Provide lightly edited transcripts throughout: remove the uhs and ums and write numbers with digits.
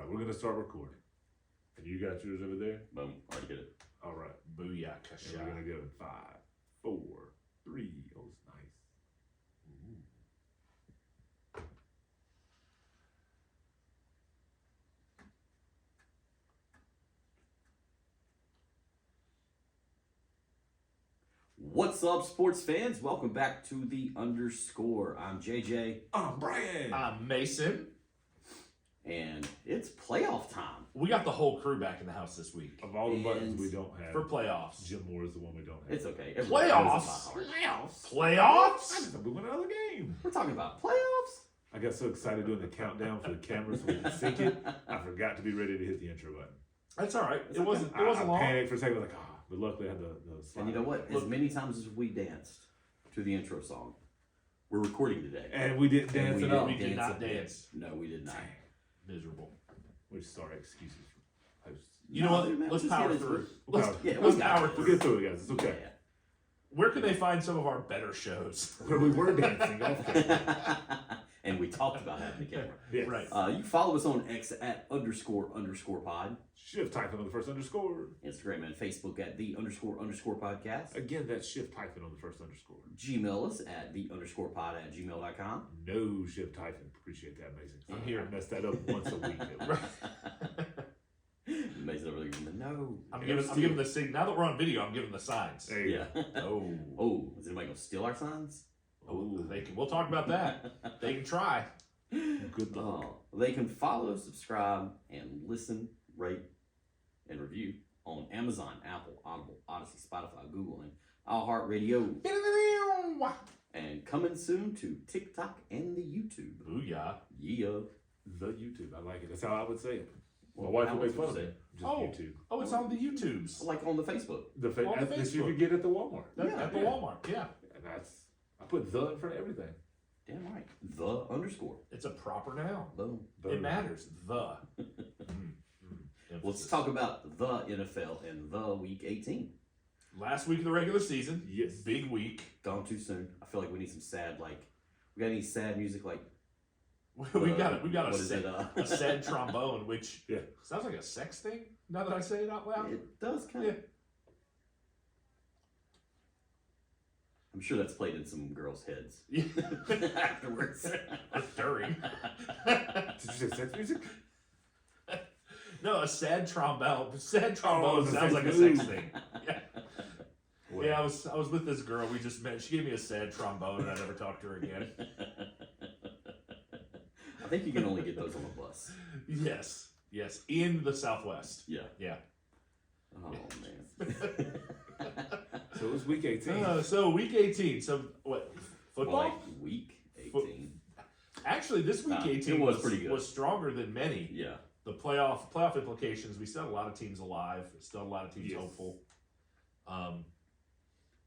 right, we're going to start recording. And you got yours over there? Boom. Already get it. All right. Booyah. And we're going to go in 5, 4, 3. Oh, it's nice. Ooh. What's up, sports fans? Welcome back to the Underscore. I'm JJ. I'm Brian. I'm Mason. And it's playoff time. We got the whole crew back in the house this week Of all the buttons we don't have, for playoffs. Jim Moore is the one we don't have. It's okay. Playoffs? Playoffs? Playoffs? I just thought we won another game. We're talking about playoffs? I got so excited doing the countdown for the camera so we could sync it, I forgot to be ready to hit the intro button. That's all right. It's It wasn't I long. panicked for a second, like, but luckily I had the slide. And you know what? As many times as we danced to the intro song, we're recording today. And we didn't dance we it up. We did not dance. No, we did not. Miserable. We're sorry, excuses for hosts. You know what? Man, Let's just power get into through. it. Let's Yeah, let's we got power it. We'll through. get through it, guys. It's okay. Yeah. Where can they find some of our better shows? Where we were dancing off camera. And we talked about having the camera. Yes. Right. You follow us on X at __ pod. Shift hyphen on the first underscore. Instagram and Facebook at the __ podcast. Again, that's shift hyphen on the first underscore. Gmail us at the _ pod at gmail.com. No shift hyphen. Appreciate that, Mason. I'm here. I messed that up once a week. Mason over there giving the no. I'm giving the sig. Now that we're on video, I'm giving the signs. There you Yeah. Oh. Oh, is anybody gonna steal our signs? Oh, they can. We'll talk about that. They can try. go. Good luck. They can follow, subscribe, and listen, rate, and review on Amazon, Apple, Audible, Odyssey, Spotify, Google, and iHeartRadio. And coming soon to TikTok and the YouTube. Booyah. Yeah. The YouTube. I like it. That's how I would say it. My Well, wife how would make else fun would of you it. Just Oh. YouTube. Oh, it's on the YouTubes. Like on the Facebook. The On the that you Facebook. could get at the Walmart. At the Walmart, yeah. And I put the in front of everything. Damn right. The _ It's a proper noun. Boom. It matters. The. Let's talk about the NFL and the Week 18. Last week of the regular season. Yes. Big week. Gone too soon. I feel like we need some sad, we got any sad music we got a what is sad, it, a sad trombone, which Yeah. sounds like a sex thing. Now that I say it out loud. It does kind of. Yeah. I'm sure that's played in some girls' heads Yeah. afterwards. Or during. Did you say sex music? No, a sad trombone. Sad trombone it's a sounds sex like a move. sex thing. Yeah. Well, Yeah, I was with this girl. We just met. She gave me a sad trombone, and I never talked to her again. I think you can only get those on the bus. Yes, in the Southwest. Yeah. Yeah. Oh man. So it was week 18. So week 18. So what? Football? Well, week 18. Actually, this week 18 it was pretty good. Was stronger than many. Yeah. The playoff implications. We still have a lot of teams alive. Still have a lot of teams Yes. hopeful.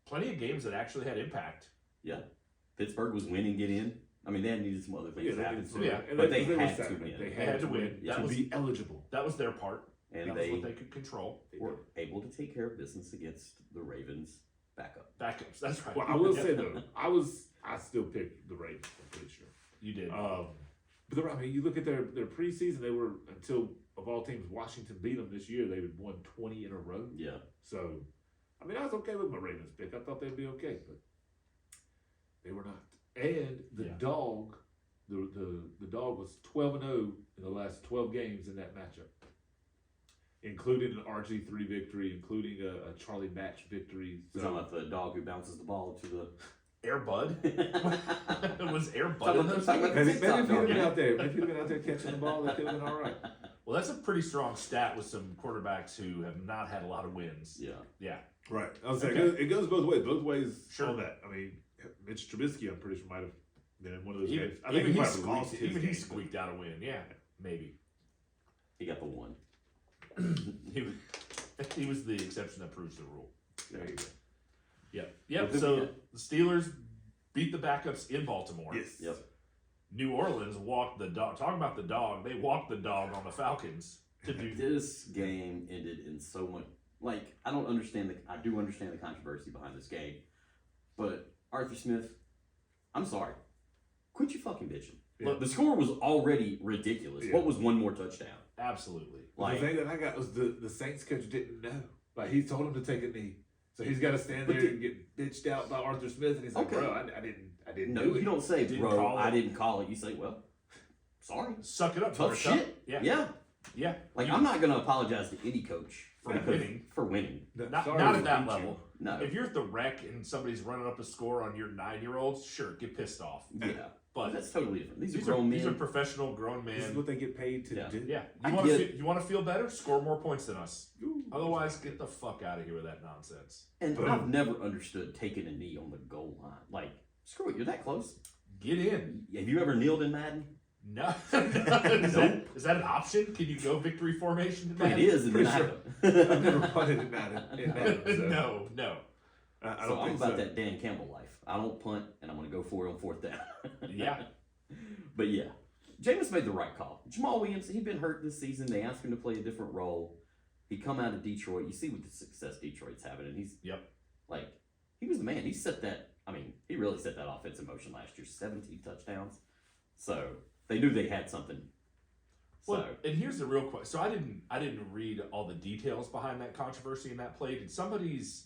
Plenty of games that actually had impact. Yeah. Pittsburgh was winning, get in. I mean, they had needed some other things to happen. too. Yeah. And But they were had sad. to win. They They had to win. to be eligible. That was their part. And that was they what they could control. were able to take care of business against the Ravens backup. Backups. That's right. Well, I will say though, I still picked the Ravens. I'm pretty sure. You did. But I mean, you look at their preseason; they were, until of all teams, Washington beat them this year. They had won 20 in a row. Yeah. So, I mean, I was okay with my Ravens pick. I thought they'd be okay, but they were not. And the dog, the dog was 12-0 in the last 12 games in that matchup, including an RG3 victory, including a Charlie Batch victory. We're talking about the dog who bounces the ball to the. Air Bud? Was Air Bud Talking in about- those talking games? about- Maybe if he'd TikTok have been dog. out there, maybe if he'd have been out there catching the ball, that could have been all right. Well, that's a pretty strong stat with some quarterbacks who have not had a lot of wins. Yeah. Yeah. Right. I was saying Okay. it goes both ways. Both ways Sure. on that. I mean, Mitch Trubisky, I'm pretty sure might have been in one of those Even, games. I think even he he probably lost squeaked. his Even he game. squeaked out a win. Yeah, maybe. He got the one. He was the exception that proves the rule. There you go. Yep. Well, So yeah. the Steelers beat the backups in Baltimore. Yes. Yep. New Orleans walked the dog. Talking about the dog, they walked the dog on the Falcons to do. This game ended in so much. I don't understand I do understand the controversy behind this game, but Arthur Smith, I'm sorry. Quit your fucking bitching. Look, The score was already ridiculous. Yeah. What was one more touchdown? absolutely. Like, the thing that I got was the Saints coach didn't know. Like he told him to take a knee, so he's got to stand But there and get bitched out by Arthur Smith, and he's like, Okay. "Bro, I didn't no, do it." you don't say, Didn't bro, call it. I didn't call it. You say, well, sorry. Suck it up, Tough Buttercup. shit. Yeah. Yeah. Like, I'm not going to apologize to any coach For because- winning. For winning. Not Sorry at to that beat level. No. If you're at the rec and somebody's running up a score on your 9-year-olds, sure, get pissed off. Yeah. But That's totally different. These are these grown are men. professional grown This is men. what they get paid to Yeah. do. Yeah. I You get want to feel better? Score more points than us. Ooh. Otherwise, get the fuck out of here with that nonsense. And Boom. I've never understood taking a knee on the goal line. Like, screw it, you're that close. Get in. Have you ever kneeled in Madden? No. Is that an option? Can you go victory formation to that? It is in Pretty Madden. I've never punted in Madden. So No. I So don't I'm think about so. that Dan Campbell life. I don't punt, and I'm going to go for it on fourth down. Yeah. But yeah, Jameis made the right call. Jamal Williams, he'd been hurt this season. They asked him to play a different role. He come out of Detroit. You see what the success Detroit's having, and he's like, he was the man. He set that. I mean, he really set that offense in motion last year. 17 touchdowns. So they knew they had something. Well, and here's the real question. So I didn't read all the details behind that controversy in that play. Did somebody's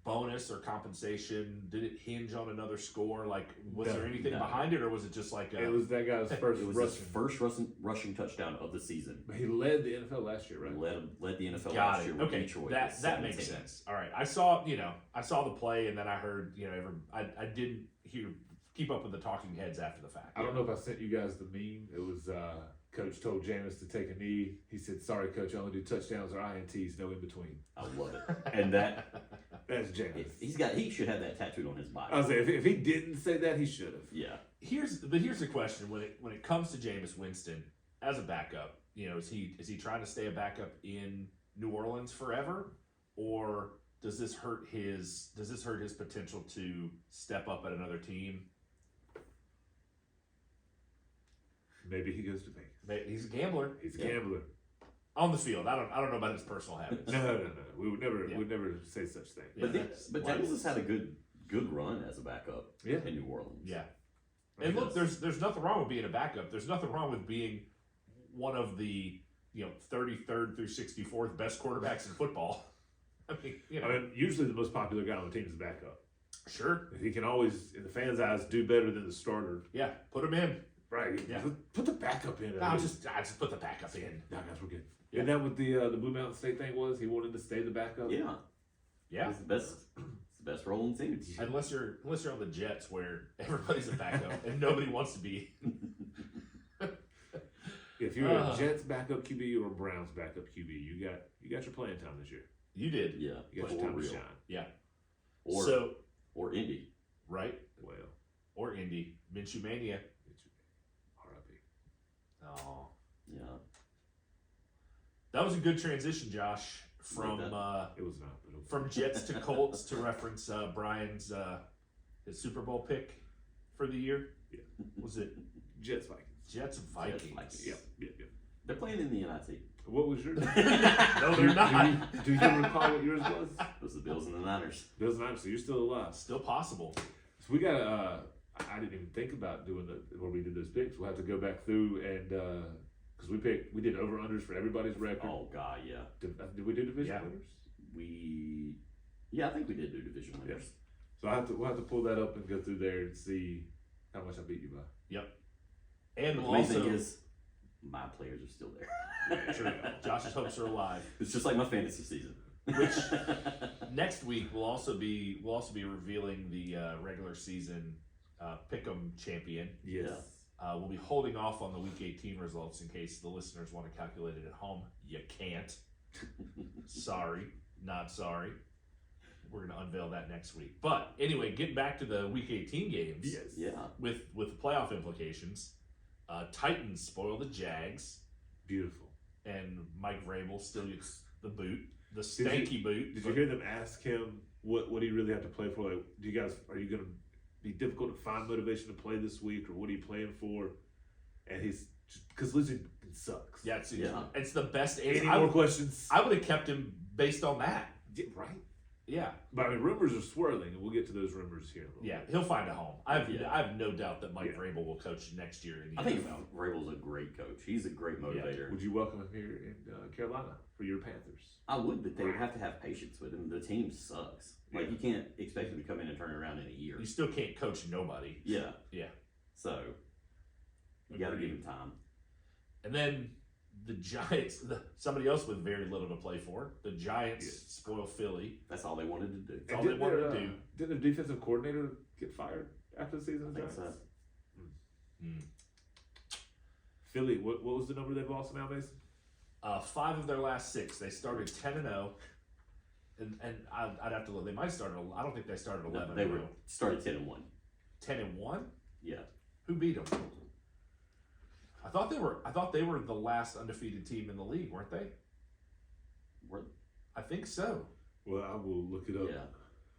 bonus or compensation, did it hinge on another score? Like, was there anything No. behind it, or was it just like It was that guy's first it was rushing. his first rushing touchdown of the season. He led the NFL last year, right? Led the NFL Got last it. year with Okay, Detroit. that with that makes 17. sense. All right, I saw the play, and then I heard I didn't keep up with the talking heads after the fact. I don't know if I sent you guys the meme. It was Coach told Jameis to take a knee. He said, "Sorry, Coach, I only do touchdowns or INTs, no in between." I love it. And that That's Jameis. he should have that tattooed on his body. I was saying, if he didn't say that, he should have. Yeah. Here's the question: when it comes to Jameis Winston as a backup, is he trying to stay a backup in New Orleans forever, or does this hurt his potential to step up at another team? Maybe he goes to Vegas. He's a gambler. He's a Yeah. gambler. On the field. I don't know about his personal habits. No. We would never Yeah. we'd never say such thing. Yeah, But Jameis has had a good run as a backup Yeah. in New Orleans. Yeah. And look, there's nothing wrong with being a backup. There's nothing wrong with being one of the 33rd through 64th best quarterbacks in football. I mean, Usually the most popular guy on the team is the backup. sure. He can always, in the fans' eyes, do better than the starter. Yeah, put him in. Right. Yeah. Put the backup in. I just put the backup in. No, guys, we're good. Yeah. And that what the Blue Mountain State thing was? He wanted to stay the backup? Yeah. Yeah. It's the best role in the team. Unless you're on the Jets where everybody's a backup and nobody wants to be. If you're a Jets backup QB or a Browns backup QB, you got your playing time this year. You did. Yeah. You got your For time to real. shine. Or or Indy. Right? Well, Or Indy. Minshew Mania. R.I.P. Oh. Yeah. That was a good transition, Josh, from It was not. But it was from Jets to Colts to reference Brian's his Super Bowl pick for the year. Yeah. Was it Jets Vikings. Jets Vikings? Vikings. Yeah. They're playing in the NIT. What was yours? No, they're not. Do you recall what yours was? It was the Bills and the Niners. Bills and so you're still alive. Still possible. So we got I didn't even think about doing where we did those picks. We'll have to go back through and because we did over unders for everybody's record. Oh God, yeah. Did we do division Yeah. winners? I think we did do division winners. So we'll have to pull that up and go through there and see how much I beat you by. And But the we'll main also thing is, my players are still there. sure, Josh's hopes are alive. It's just like my fantasy season. Which next week we'll also be revealing the regular season pick'em champion. Yes. We'll be holding off on the Week 18 results in case the listeners want to calculate it at home. You can't. Sorry, not sorry. We're going to unveil that next week. But anyway, getting back to the Week 18 games. Yes. Yeah. With the playoff implications, Titans spoil the Jags, Beautiful. and Mike Vrabel still gets the boot, the stanky boot. Did you hear them ask him what he really had to play for? Like, are you going to be difficult to find motivation to play this week, or what are you playing for? And he's because losing sucks. Yeah, it's the best Any answer. more questions? I would have kept him based on that. Yeah, right. Yeah, But I mean, rumors are swirling, and we'll get to those rumors here in a little yeah, bit. he'll find a home. I Yeah. have no doubt that Mike Yeah. Vrabel will coach next year in the I think NFL. Vrabel's a great coach. He's a great motivator. Would you welcome him here in Carolina for your Panthers? I would, but they would have to have patience with him. The team sucks. Like, Yeah. you can't expect him to come in and turn it around in a year. You still can't coach nobody. Yeah. Yeah. So, you got to give him time. And then the Giants, somebody else with very little to play for. The Giants Yeah. spoil Philly. That's all they wanted to do. That's all they wanted to do. Didn't their defensive coordinator get fired after the season? I think so. Philly, what was the number they've lost now, Mason? 5 of their last 6. They started 10-0. And I'd have to look. They might start. I don't think they started 11. They were started 10-1. 10-1. Yeah. Who beat them? I thought they were the last undefeated team in the league, weren't they? Were- I think so. Well, I will look it up. Yeah.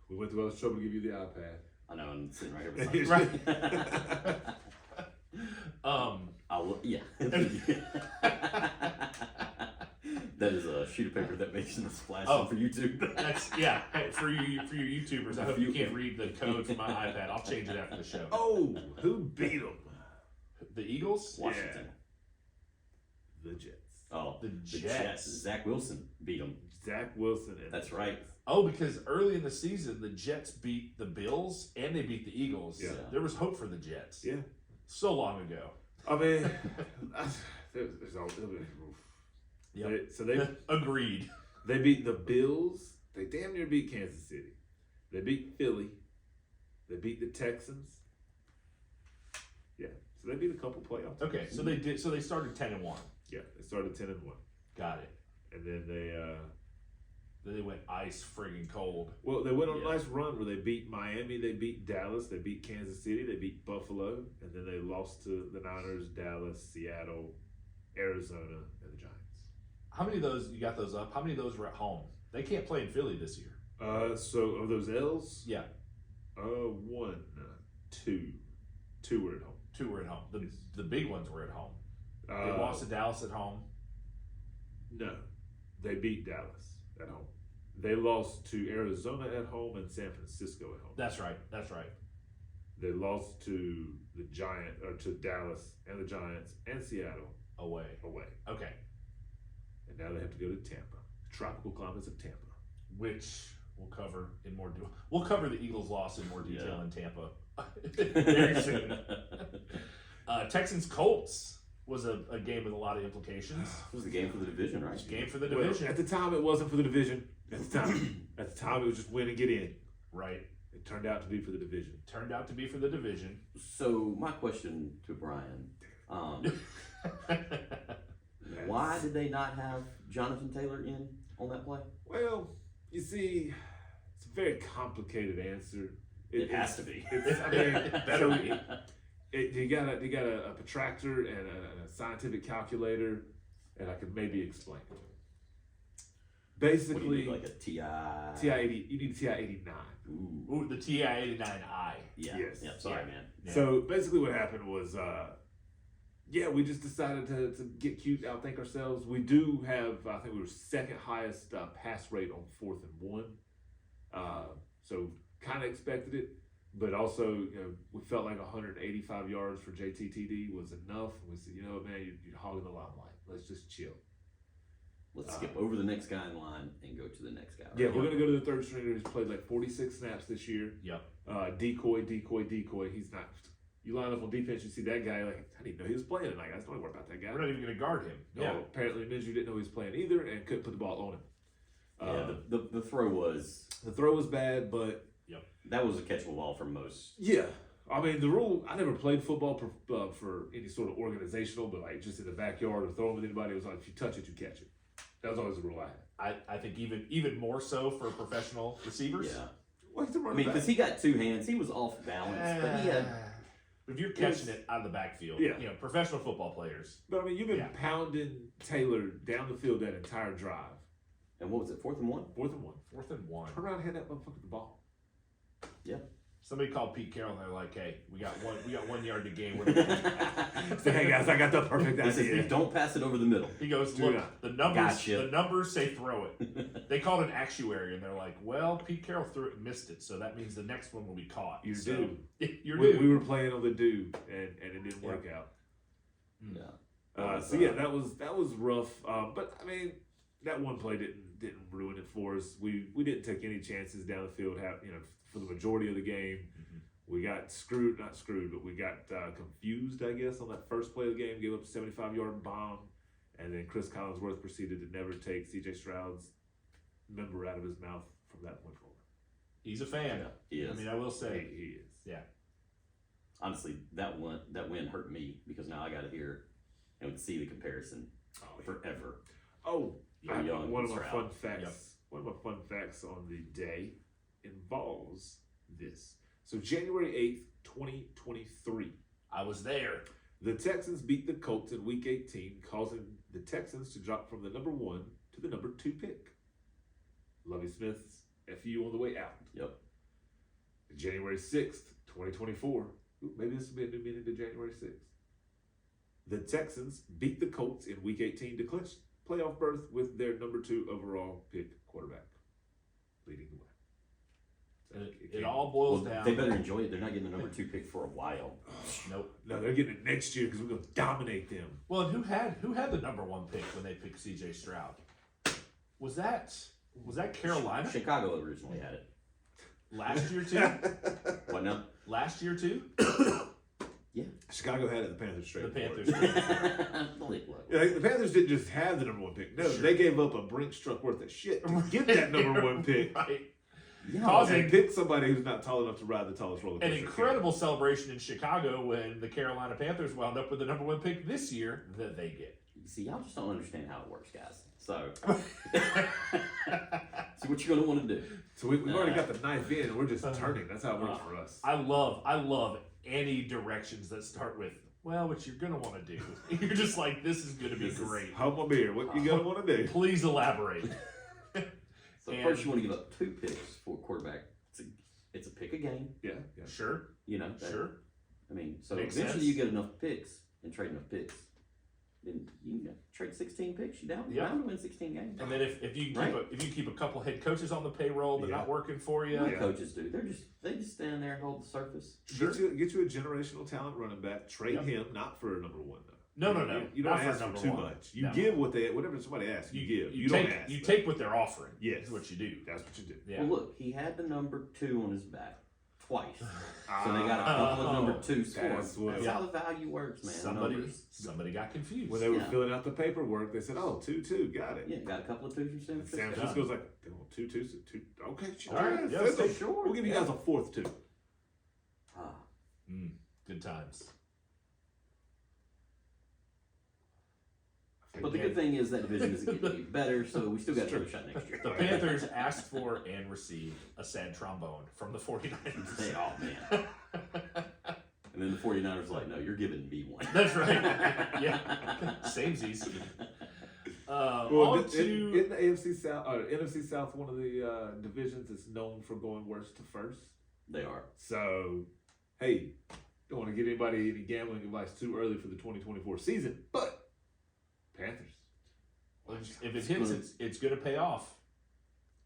We went through all this trouble to give you the iPad. I know, I'm sitting right here beside you. Right. I'll look, yeah. That is a sheet of paper that makes a splash Oh. for YouTube. That's yeah. Hey, for you YouTubers, I hope you can't read the code from my iPad. I'll change it after the show. Oh, who beat them? The Eagles, Washington. The Jets. Oh, the the Jets. Jets. Zach Wilson beat them. Zach Wilson. And That's right. Oh, because early in the season, the Jets beat the Bills and they beat the Eagles. Yeah. There was hope for the Jets. Yeah. So long ago. I mean, there's all. Yep. So they Agreed. they beat the Bills. They damn near beat Kansas City. They beat Philly. They beat the Texans. Yeah. So they beat a couple playoff teams. Okay, so they did. So they started 10-1. Yeah. They started 10-1, Got it. and then Then they went ice friggin' cold. well, they went on Yeah. a nice run where they beat Miami, they beat Dallas, they beat Kansas City, they beat Buffalo, and then they lost to the Niners, Dallas, Seattle, Arizona, and the Giants. How many of those you got those up? How many of those were at home? They can't play in Philly this year. So of those L's, Yeah, 1, 2 were at home. 2 were at home. Yes. The big ones were at home. They Uh, lost to Dallas at home. No, they beat Dallas at home. They lost to Arizona at home and San Francisco at home. That's right. That's right. They lost to the to Dallas and the Giants and Seattle Away. away. Okay. And now they have to go to Tampa, tropical climates of Tampa. Which we'll cover in more. We'll cover the Eagles' loss in more detail Yeah. in Tampa very soon. Texans Colts was a game with a lot of implications. It was the game for the division, right? Game for the Well, division, at the time, it wasn't for the division. At the time, it was just win and get in. right? It turned out to be for the division. Turned out to be for the division. So my question to Brian, why did they not have Jonathan Taylor in on that play? Well, you see, it's a very complicated answer. It has to be. It's, I mean, Better so be. you got a protractor and a scientific calculator, and I could maybe explain it. What do you Basically, need, like a TI? TI-80, you need a TI-89. Ooh. Ooh, the TI-89i. Yeah. Yes. Yeah. Sorry, Yeah. man. Yeah. So basically, what happened was, we just decided to get cute, outthink ourselves. We do have, I think we were second highest pass rate on 4th and 1. So kind of expected it, but also, we felt like 185 yards for JTTD was enough. We said, man, you're hogging the limelight. Let's just chill. Let's skip over the next guy in line and go to the next guy. Yeah, right? we're going to go to the third stringer who's played like 46 snaps this year. Yep. Decoy. He's not. You line up on defense, you see that guy, like, I didn't even know he was playing tonight, guys. Don't worry about that guy. We're not even going to guard him. No, Yeah. apparently Minshew didn't know he was playing either and couldn't put the ball on him. Yeah, the throw was The throw was bad, but that was a catchable ball for most. yeah. I mean, the rule, I never played football for any sort of organizational, but like just in the backyard or throwing with anybody, it was like if you touch it, you catch it. That was always the rule I had. I think even more so for professional receivers. Yeah. Well, he's a I running mean, back. because he got 2 hands, he was off balance, but he had. If you're catching it out of the backfield, Yeah. Professional football players. But I mean, you've been Yeah. pounding Taylor down the field that entire drive. And what was it? 4th and 1. 4th and 1. 4th and 1. Turn around and hand that motherfucker the ball. Yeah. Somebody called Pete Carroll and they're like, "Hey, we got 1 yard to gain. What do we do?" Say, hey guys, I got the perfect He says, idea. don't pass it over the middle. He goes, Do "Look, not. the numbers. Gotcha. The numbers say throw it." They called an actuary and they're like, "Well, Pete Carroll threw it and missed it, so that means the next one will be caught." You're so, due. You're we, due. we were playing on the due, and it didn't work out. Yeah. So yeah, that was rough. But I mean, that one play didn't ruin it for us. We didn't take any chances down the field. For the majority of the game, we got not screwed, but we got confused, I guess, on that first play of the game. Gave up a 75-yard bomb, and then Chris Collinsworth proceeded to never take C.J. Stroud's number out of his mouth from that point forward. He's a fan. He is. I mean, I will say He is. Yeah. Honestly, that win hurt me because now I got to hear and see the comparison forever. Oh, You're young, one of my Stroud. fun facts. Yep. One of my fun facts on the day involves this. So January 8th, 2023, I was there. the Texans beat the Colts in Week 18, causing the Texans to drop from the number 1 to the number 2 pick. Lovie Smith's FU on the way out. Yep. January 6th, 2024. Maybe this will be a new meaning to January 6th. The Texans beat the Colts in Week 18 to clinch playoff berth with their number 2 overall pick quarterback leading the way. So It all boils Well, down. they better enjoy it. They're not getting the number 2 pick for a while. Nope. No, they're getting it next year because we're going to dominate them. Well, and who had the number 1 pick when they picked C.J. Stroud? Was that Carolina Chicago originally had it. last year too? What now? Last year too? Yeah. Chicago had it. The Panthers The traded Panthers. for it. Believe what? Yeah, the Panthers didn't just have the number 1 pick. No, Sure. they gave up a Brinks truck worth of shit to get that number 1 pick. Right. Yeah. Causing And pick somebody who's not tall enough to ride the tallest roller coaster. an incredible celebration in Chicago when the Carolina Panthers wound up with the number 1 pick this year that they get. See, y'all just don't understand how it works, guys. So, see what you're gonna want to do. So we've already got the knife in, and we're just turning. That's how it works for us. I love any directions that start with, well, what you're gonna want to do. You're just like, this is gonna be great. Hold my beer. What you gonna want to do? Please elaborate. So And- first, you want to give up 2 picks for a quarterback. It's a pick a game. Yeah. Sure, You know. sure. I mean, so Makes eventually sense. you get enough picks and trade enough picks. Then you can trade 16 picks. You down? Yeah. Bound to win 16 games. And then if you Right. keep a couple head coaches on the payroll, they're Yeah. not working for you. What Yeah. coaches do? They just stand there and hold the surface. Sure. Get you a generational talent running back. Trade Yep. him, not for a number 1 though. No. You don't Not for ask for number too 1. much. You No. give whatever somebody asks. You give. You take, don't ask. You though. take what they're offering. Yes. Is what you do. That's what you do. Yeah. Well, look, he had the number 2 on his back twice, so they got a couple of number 2 That's scores. what- That's how the value works, man. Numbers. Somebody got confused. When they were Yeah. filling out the paperwork, they said, "Oh, 2-2, got it." Yeah, got a couple of 2s from San And San Francisco. Francisco's like, "They want 2-2, so 2. Okay, sure. All right, yeah, send so them. sure. We'll give you guys a 4th 2. Ah, Good times. but the good thing is that division isn't getting any better, so we still got another shot next year. The Panthers asked for and received a sad trombone from the 49ers. Say, oh man. And then the 49ers like, no, you're giving me one. That's right. Yeah. Samesies. Well, On in to the AFC South, or NFC South, one of the divisions is known for going worst to first. They are. So, hey, don't want to give anybody any gambling advice too early for the 2024 season, but Panthers. if it hits, it's going to pay off.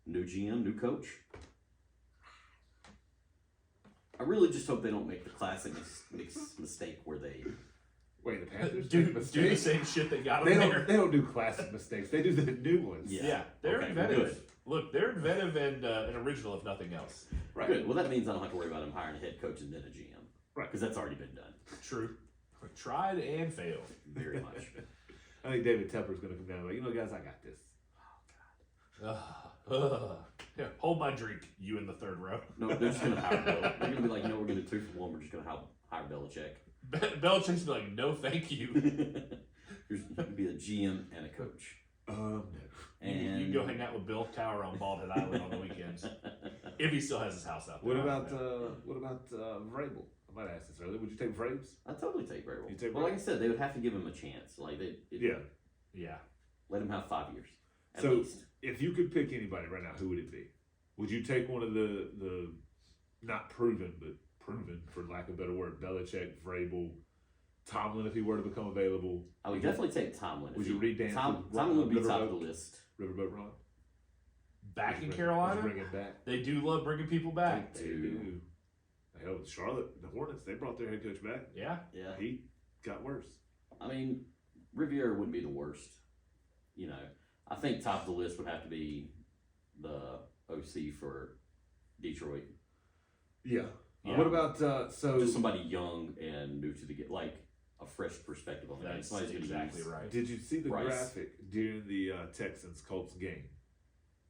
New GM, new coach. I really just hope they don't make the classic mistake where they. Wait, the Panthers Do make the mistakes? same shit that got They them don't. there. They don't do classic mistakes. They do the new ones. Yeah. They're Okay, inventive. good. Look, they're inventive and original, if nothing else. Right. Good. Well, that means I don't have to worry about them hiring a head coach and then a GM. Right. Because that's already been done. True. Tried and failed. Very much. I think David Tepper's going to come down and be like, guys, I got this. Here, hold my drink, you in the third row. No, they're just going to hire Bill. They're going to be like, we're going to do 2 for 1. We're just going to hire Belichick. Belichick's be like, no, thank you. There's going to be a GM and a coach. No. And You can go hang out with Bill Tower on Bald Head Island on the weekends. If he still has his house out there. What about Vrabel? I might ask this earlier. Would you take Vrabes? I'd totally take Vrabel. You take Well, like I Vrabel? said, they would have to give him a chance. Like Yeah. Yeah. let him have 5 years at So least. if you could pick anybody right now, who would it be? Would you take one of the not proven, but proven for lack of a better word. Belichick, Vrabel, Tomlin, if he were to become available. I would definitely take Tomlin. Would you read Dan? Tomlin would be top of the list. Riverboat Ron? Back in Carolina, Bring it back. they do love bringing people back. They do. Hell, Charlotte, the Hornets, they brought their head coach back. Yeah. He got worse. I mean, Riviera wouldn't be the worst. I think top of the list would have to be the OC for Detroit. Yeah. Yeah. What about Just somebody young and new to the game, like a fresh perspective on the game. That's Somebody's gonna exactly use- right. Did you see the Rice. graphic during the Texans Colts game?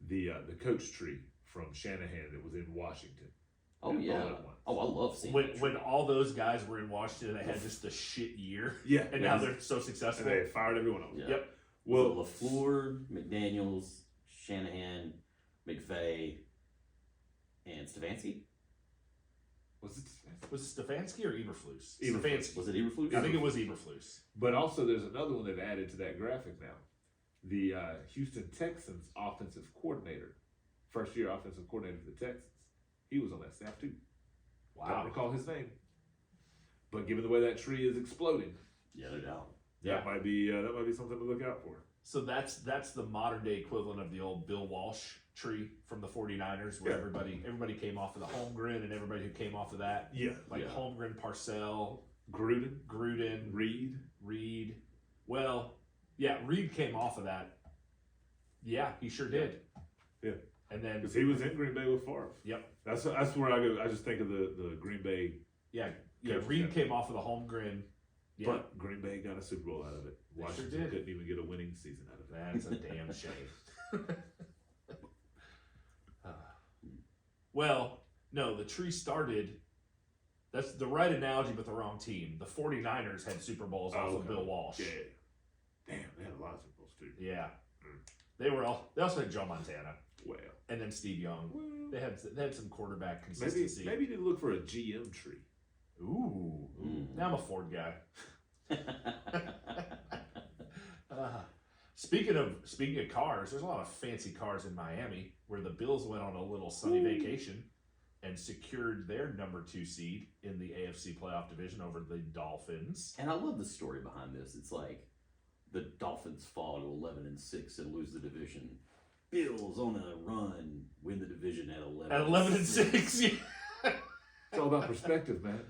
The coach tree from Shanahan that was in Washington. Oh Yeah, all yeah. at once. Oh, I love seeing When that. when all those guys were in Washington, they had just a shit year, Yeah. and now they're so successful. And they fired everyone else. Yeah. Yep. Well, Well, LaFleur, McDaniels, Shanahan, McVay, and Stefanski. was it? Was it Stefanski or Eberflus? Eberflus. Stefanski. Was it Eberflus? I think it was Eberflus. But also, there's another one they've added to that graphic now. The Houston Texans offensive coordinator, first year offensive coordinator for the Texans. He was on that staff too. Don't Wow. recall his name. But given the way that tree is exploding, Yeah, no doubt. that might be something to look out for. So that's the modern day equivalent of the old Bill Walsh tree from the 49ers, where Yeah. everybody came off of the Holmgren, and everybody who came off of that, Yeah. like Yeah. Holmgren, Parcell, Gruden, Reed. Reed. Well, yeah, Reed came off of that. Yeah, he sure did. Yeah. And then Because he was in Green Bay with Favre. Yep. That's where I go. I just think of the Green Bay. yeah, Coach Reed Jeff. came off of the Holmgren. Yeah, But Green Bay got a Super Bowl out of it. They sure Washington did. couldn't even get a winning season out of it. that's a damn shame. Well, no, the tree started. That's the right analogy, but the wrong team. The 49ers had Super Bowls off of okay. Bill Walsh. Yeah. Damn, they had a lot of Super Bowls too. Yeah. They also had Joe Montana Well, and then Steve Young. They had some quarterback maybe consistency. you need to look for a GM tree. Ooh. Mm. Now I'm a Ford guy. Speaking of cars, there's a lot of fancy cars in Miami where the Bills went on a little sunny vacation and secured their number 2 seed in the AFC playoff division over the Dolphins. And I love the story behind this. It's like the Dolphins fall to 11-6 and lose the division. Bills on a run, win the division at 11. At 11-6, yeah. It's all about perspective, man.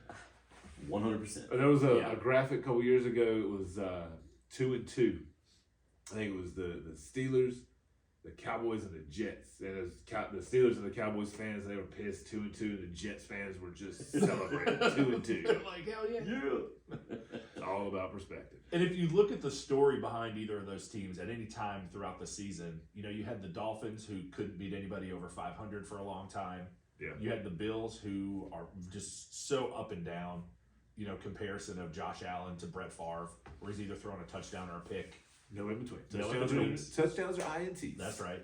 100%. There was Yeah. a graphic a couple years ago. It was 2-2. I think it was the Steelers, the Cowboys, and the Jets. And it was the Steelers and the Cowboys fans, they were pissed 2-2. And the Jets fans were just celebrating 2-2. Like, hell yeah. Yeah. It's all about perspective. And if you look at the story behind either of those teams at any time throughout the season, you had the Dolphins who couldn't beat anybody over 500 for a long time. Yeah. You had the Bills who are just so up and down, comparison of Josh Allen to Brett Favre, where he's either throwing a touchdown or a pick. No in between. No in between. Touchdowns are INTs. That's right.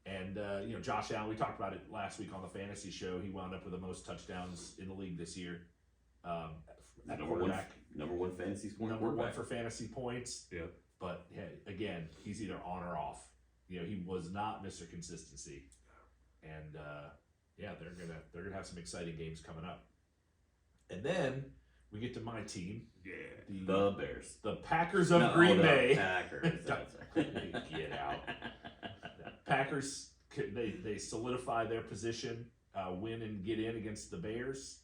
And, Josh Allen, we talked about it last week on the fantasy show. He wound up with the most touchdowns in the league this year. At quarterback. Number one fantasy point Number one quarterback. for fantasy points. Yeah. But hey, again, he's either on or off. He was not Mr. Consistency. And they're gonna have some exciting games coming up. And then we get to my team, Yeah. The Bears. the Packers of No, Green the Bay. Packers. That's right. Get out. Packers, they solidify their position, win and get in against the Bears,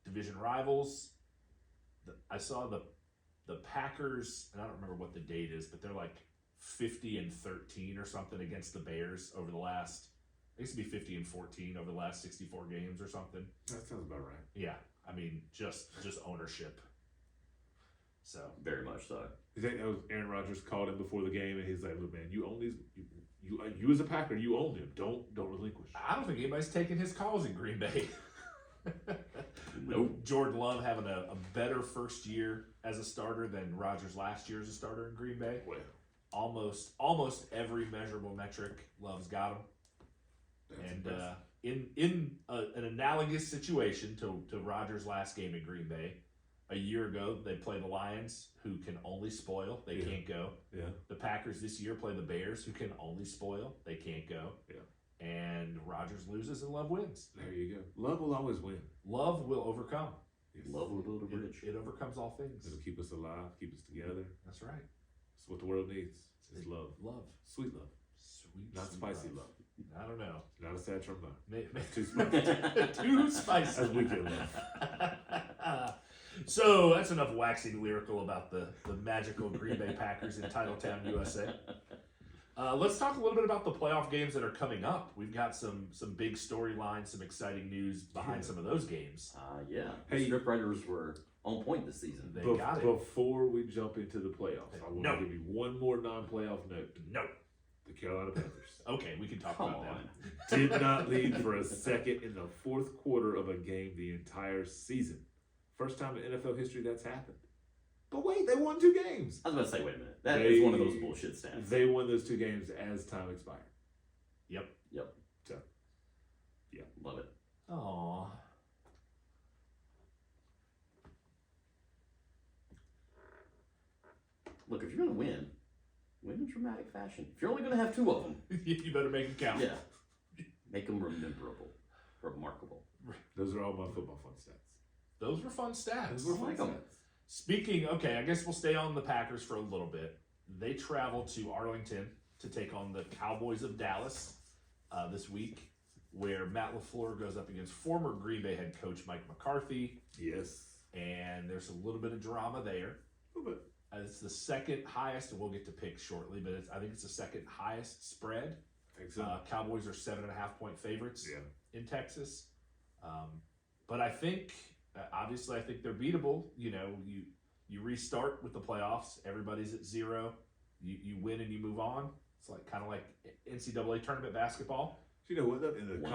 division rivals. I saw the Packers, and I don't remember what the date is, but they're like 50-13 or something against the Bears over the last. It used to be 50-14 over the last 64 games or something. That sounds about right. Yeah, I mean just ownership. So Very much so. You think that was Aaron Rodgers called him before the game, and he's like, "Look, man, you own these. You as a Packer, you own them. Don't relinquish." I don't think anybody's taking his calls in Green Bay. Nope. Jordan Love having a better first year as a starter than Rodgers last year as a starter in Green Bay. Well, Almost every measurable metric, Love's got him. that's And impressive. in an analogous situation to Rodgers' last game in Green Bay, a year ago they play the Lions, who can only spoil. They Yeah. can't go. Yeah. The Packers this year play the Bears, who can only spoil. They can't go. Yeah. and Rodgers loses and Love wins. There you go. Love will always win. Love will overcome. Yes. Love will build a bridge. It overcomes all things. It'll keep us alive, keep us together. That's right. That's what the world needs. It's love. Love. Sweet love. Sweet. Not sweet spicy love. I don't know. Not a sad trombone. Too spicy. Too spicy. That's weekend love. So that's enough waxing lyrical about the magical Green Bay Packers in Titletown, USA. Let's talk a little bit about the playoff games that are coming up. We've got some big storylines, some exciting news behind some of those games. Yeah. Hey, the Scriptwriters were on point this season. They got it. Before we jump into the playoffs, I want No. to give you one more non-playoff note. No. The Carolina Panthers Okay, we can talk Come about on. that. did not lead for a second in the fourth quarter of a game the entire season. First time in NFL history that's happened. But wait, they won 2 games. I was about to say, wait a minute. That is one of those bullshit stats. They won those 2 games as time expired. Yep. So, Love it. Aww. Look, if you're going to win in dramatic fashion. If you're only going to have 2 of them, You better make it count. yeah, make them remarkable. those are all my football fun stats. Those were fun stats. Those were fun like 'em. stats. Speaking, okay, I guess we'll stay on the Packers for a little bit. They travel to Arlington to take on the Cowboys of Dallas this week, where Matt LaFleur goes up against former Green Bay head coach Mike McCarthy, Yes. and there's a little bit of drama there. A little bit. It's the second highest, and we'll get to picks shortly, but I think it's the second highest spread. I think so. Cowboys are 7.5-point favorites Yeah. in Texas. But I think, obviously, I think they're beatable. You know, you restart with the playoffs. Everybody's at 0. You win and you move on. It's like kind of like NCAA tournament basketball. You know what? Though? In the One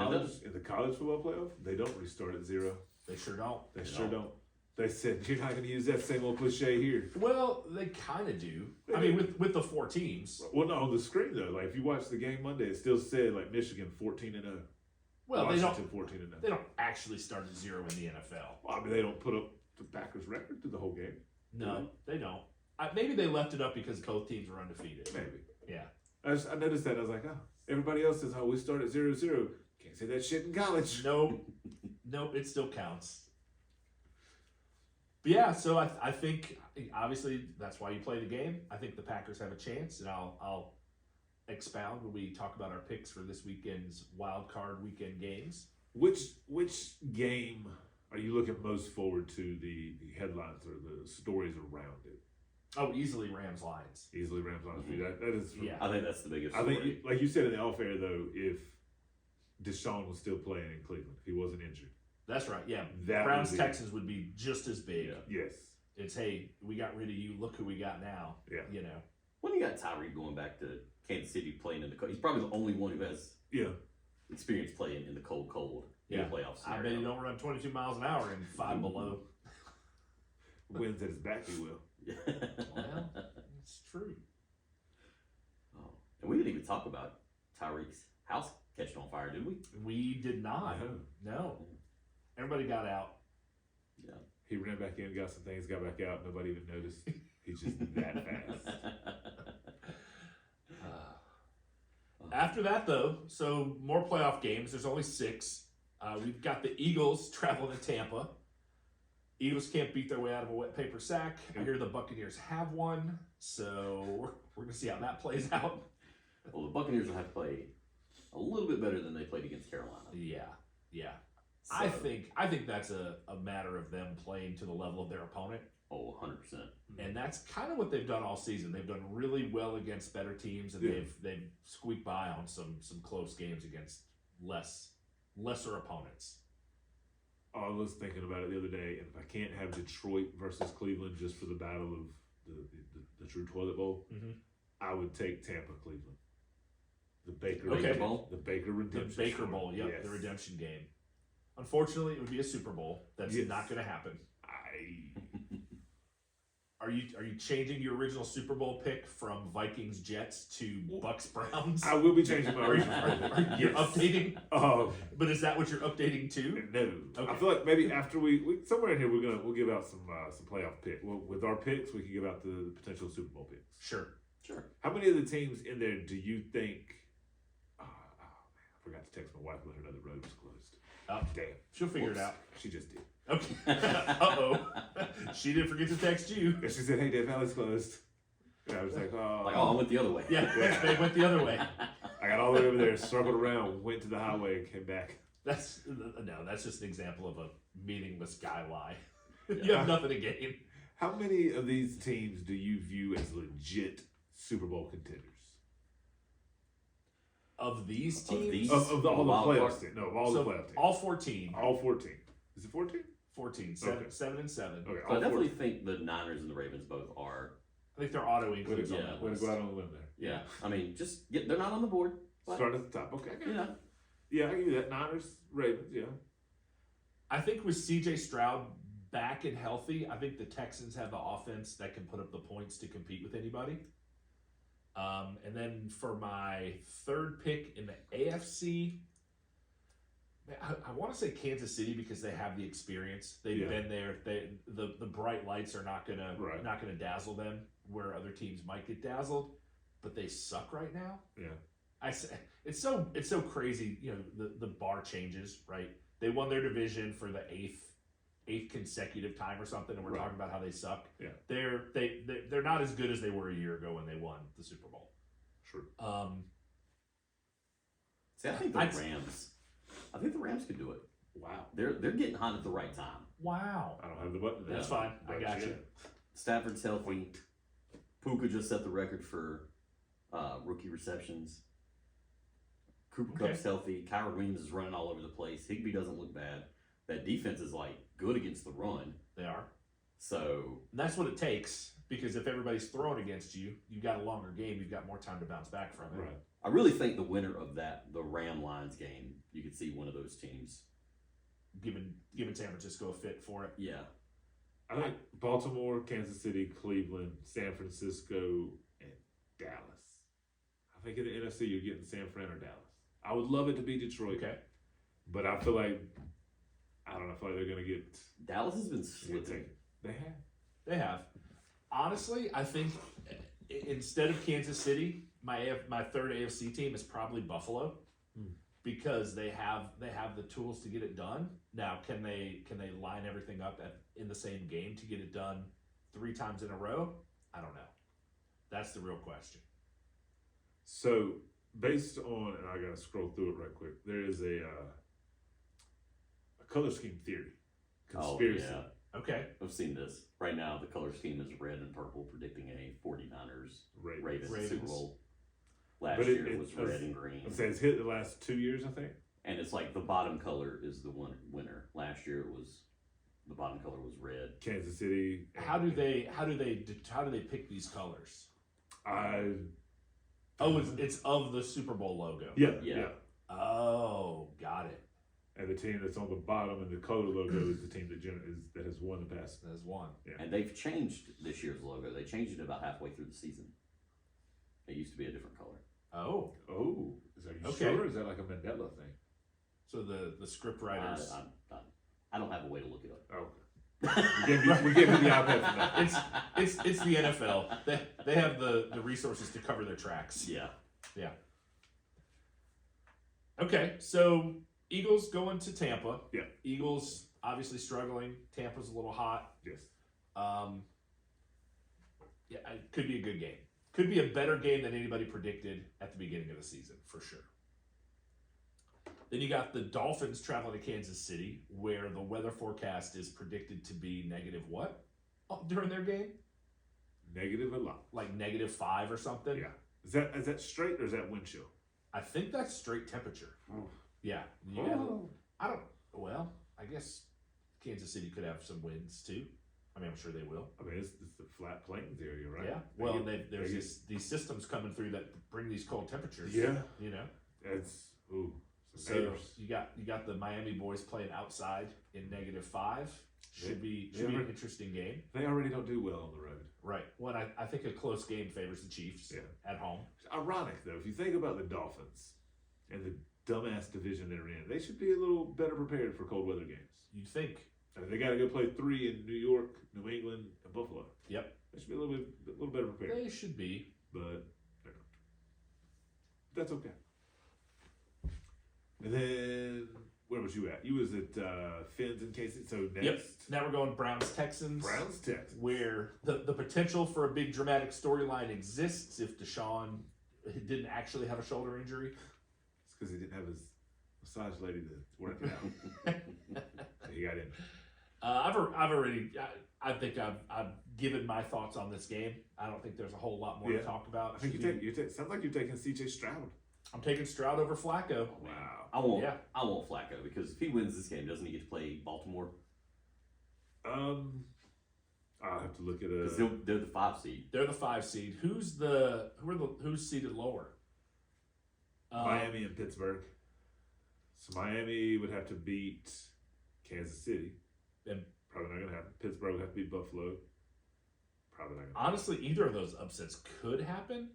college football playoff, they don't restart at 0. They sure don't. They sure don't. They said you're not going to use that same old cliche here. Well, they kind of do. They I do. mean, with the 4 teams. Well, no, on the screen though, like if you watch the game Monday, it still said like Michigan 14-0. Well, Washington 14-0. they don't actually start at 0 in the NFL. Well, I mean, they don't put up the Packers record through the whole game. No, they don't. Maybe they left it up because both teams were undefeated. Maybe. Yeah. I noticed that. I was like, oh, everybody else says, oh, we start at 0-0. Can't say that shit in college. Nope, it still counts. But yeah, so I think obviously that's why you play the game. I think the Packers have a chance, and I'll expound when we talk about our picks for this weekend's wild card weekend games. Which game are you looking most forward to the headlines or the stories around it? Oh, easily Rams Lions. Easily Rams on the that is. Yeah. I think that's the biggest I story. think, like you said in the off air though, if Deshaun was still playing in Cleveland, if he wasn't injured, That's right. Yeah, that Browns would be- Texans would be just as big. Yeah. Yes. It's hey, we got rid of you. Look who we got now. Yeah. You know. When you got Tyree going back to Kansas City playing in the cold, he's probably the only one who has Yeah. experience playing in the cold in Yeah. the playoffs. I bet he don't run 22 miles an hour in 5 below. Wins at his back, he will. Well, it's true. Oh. And we didn't even talk about Tyreek's house catching on fire, did we? We did not. No. Everybody got out. Yeah. He ran back in, got some things, got back out. Nobody even noticed. He's just that fast. After that, though, so more playoff games. There's only 6. We've got the Eagles traveling to Tampa. Eagles can't beat their way out of a wet paper sack. I hear the Buccaneers have one, so we're going to see how that plays out. Well, the Buccaneers will have to play a little bit better than they played against Carolina. Yeah. So, I think that's a matter of them playing to the level of their opponent. Oh, 100%. And that's kind of what they've done all season. They've done really well against better teams, and Yeah. they've squeaked by on some close games against lesser opponents. I was thinking about it the other day, and if I can't have Detroit versus Cleveland just for the battle of the true toilet bowl, I would take Tampa Cleveland. The Baker Okay. Bowl? The Baker The redemption. Baker story. Bowl, yep, Yes. the redemption game. Unfortunately, it would be a Super Bowl. That's Yes. not going to happen. Are you changing your original Super Bowl pick from Vikings Jets to Bucks Browns? I will be changing my Are you, original. you're updating? Oh But is that what you're updating to? no! Okay. I feel like maybe after we somewhere in here we'll give out some playoff pick. Well, with our picks, we can give out the potential Super Bowl picks. Sure. Sure. How many of the teams in there do you think? I forgot to text my wife, let her know the road was closed. Oh, Damn. she'll figure it Whoops. out. She just did. Okay. Uh-oh. She didn't forget to text you. And she said, hey, Death Valley's closed. And I was like, oh. Like, oh, I went the other way. Yeah, Yeah. they went the other way. I got all the way over there, circled around, went to the highway, and came back. That's just an example of a meaningless guy lie. Yeah. You have nothing to gain. How many of these teams do you view as legit Super Bowl contenders? Of these Of teams, these? Of all the Wild playoff card? teams. No, of all so the playoff teams. all 14. All 14. Is it 14? 14. Okay. 7 and 7. Okay, So I all definitely 14. think the Niners and the Ravens both are. I think they're auto Way to includes go, on Yeah. that way to list. go out on a limb there. Yeah. I mean, they're not on the board. But, Start at the top. Okay. I got it. yeah. Yeah, I give you that. Niners, Ravens, yeah. I think with CJ Stroud back and healthy, I think the Texans have the offense that can put up the points to compete with anybody. And then for my third pick in the AFC, I want to say Kansas City because they have the experience. They've Yeah. been there. The bright lights are not gonna Right. not gonna dazzle them where other teams might get dazzled, but they suck right now. Yeah. I say it's so crazy. You know the bar changes, right? They won their division for the eighth consecutive time or something, and we're Right. talking about how they suck. Yeah. They're not as good as they were a year ago when they won the Super Bowl. True. See, I think the Rams could do it. Wow. They're getting hot at the right time. Wow. I don't have the button. That's Yeah. fine. I got you. Stafford's healthy. Puka just set the record for rookie receptions. Cooper Okay. Kupp's healthy. Kyron Williams is running all over the place. Higbee doesn't look bad. That defense is like good against the run. They are. So And that's what it takes because if everybody's throwing against you, you've got a longer game. You've got more time to bounce back from it. Right. I really think the winner of the Ram Lions game, you could see one of those teams. Giving San Francisco a fit for it. Yeah. I think Baltimore, Kansas City, Cleveland, San Francisco, and Dallas. I think in the NFC you're getting San Fran or Dallas. I would love it to be Detroit, Okay. but I feel like I don't know. I feel like they're gonna get Dallas has been get slipping. taken. They have. They have. Honestly, I think instead of Kansas City, my third AFC team is probably Buffalo because they have the tools to get it done. Now, can they line everything up in the same game to get it done 3 times in a row? I don't know. That's the real question. So based on, and I gotta scroll through it right quick. There is a color scheme theory, conspiracy. Oh, yeah. Okay. I've seen this. Right now, the color scheme is red and purple, predicting a 49ers Ravens Super Ravens. Bowl. Last But year it it was red and green. I'm saying it's hit the last 2 years, I think. And it's like the bottom color is the winner. Last year it was the bottom color was red. Kansas City. How do they pick these colors? Oh, It's of the Super Bowl logo. yeah. Yeah. Oh, got it. And the team that's on the bottom and the color logo is the team that has won the past. There's one. And they've changed this year's logo. They changed it about halfway through the season. It used to be a different color. Oh, Oh, are you Okay. sure? Or is that like a Mandela thing? so the script writers. I don't have a way to look it up. Oh, we gave you the iPad for that. It's the NFL. They have the resources to cover their tracks. Yeah. Okay, so Eagles going to Tampa. Yeah. Eagles obviously struggling. Tampa's a little hot. Yes. Yeah, it could be a good game. Could be a better game than anybody predicted at the beginning of the season, for sure. Then you got the Dolphins traveling to Kansas City, where the weather forecast is predicted to be negative what during their game? Negative a lot. Like -5 or something? Yeah. Is that straight or is that wind chill? I think that's straight temperature. Oh. Yeah. You gotta- well, I guess Kansas City could have some winds too. I mean, I'm sure they will. I mean, it's the flat plains area, right? Yeah. They Well, get- there's these systems coming through that bring these cold temperatures. Yeah. You know. It's some So neighbors. you got the Miami boys playing outside in -5. Should be Yeah. an interesting game. They already don't do well on the road. Right. Well, I think a close game favors the Chiefs Yeah. at home. It's ironic though, if you think about the Dolphins and the dumbass division they're in, they should be a little better prepared for cold weather games. You'd think. I mean, they got to go play 3 in New York, New England, and Buffalo. Yep. They should be a little better prepared. They should be. But they're not. That's okay. And then where was you at? You was at Fins and Casey. So next, Yep. Now we're going Browns Texans. Browns Texans. Where the potential for a big dramatic storyline exists if Deshaun didn't actually have a shoulder injury. It's because he didn't have his massage lady to work it out. So he got in. I think I've given my thoughts on this game. I don't think there's a whole lot more to talk about. I think sounds like you're taking CJ Stroud. I'm taking Stroud over Flacco. Wow. I want Flacco because if he wins this game, doesn't he get to play Baltimore? I'll have to look at Because they're the 5 seed. They're the 5 seed. Who's seeded lower? Miami and Pittsburgh. So Miami would have to beat Kansas City. And probably not going to happen. Pittsburgh would have to beat Buffalo. Probably not going to honestly, either of those upsets could happen.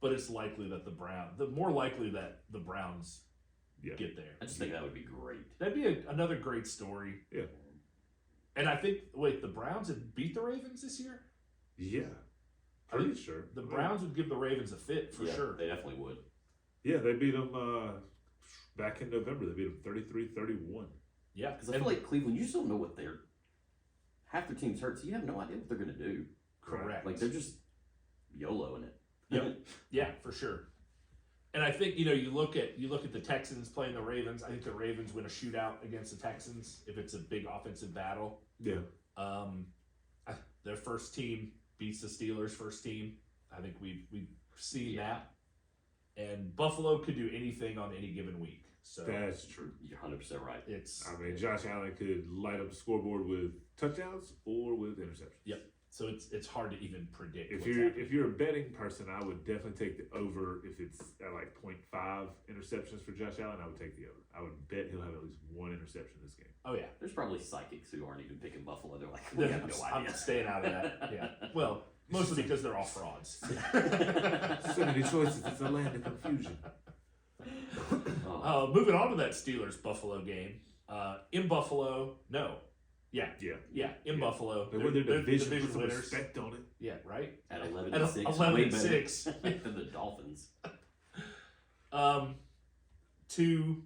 But it's likely that more likely that the Browns get there. I just think that would be great. That'd be another great story. Yeah. And I think, the Browns have beat the Ravens this year? Yeah. Pretty sure. The Browns would give the Ravens a fit for sure. They definitely would. Yeah, they beat them back in November. They beat them 33-31. Yeah. Because I feel like Cleveland, you just don't know what half their team's hurt, so you have no idea what they're going to do. Correct. Like, they're just YOLOing it. Yep. Yeah, for sure. And I think, you look at the Texans playing the Ravens. I think the Ravens win a shootout against the Texans if it's a big offensive battle. Yeah. Their first team beats the Steelers' first team. I think we've seen that. And Buffalo could do anything on any given week. So that's true. You're 100% right. Josh Allen could light up the scoreboard with touchdowns or with interceptions. Yep. So it's hard to even predict. If you're a betting person, I would definitely take the over. If it's at like 0.5 interceptions for Josh Allen, I would take the over. I would bet he'll have at least 1 interception this game. Oh yeah. There's probably psychics who aren't even picking Buffalo. They're like, we have no idea. I'm staying out of that. Yeah. Well, mostly because they're all frauds. So many choices. It's a land of confusion. Moving on to that Steelers-Buffalo game. In Buffalo, no. Yeah. Buffalo. They win their division with some winners. Respect on it. Yeah, right? At 11-6. 11-6. Than the Dolphins. 2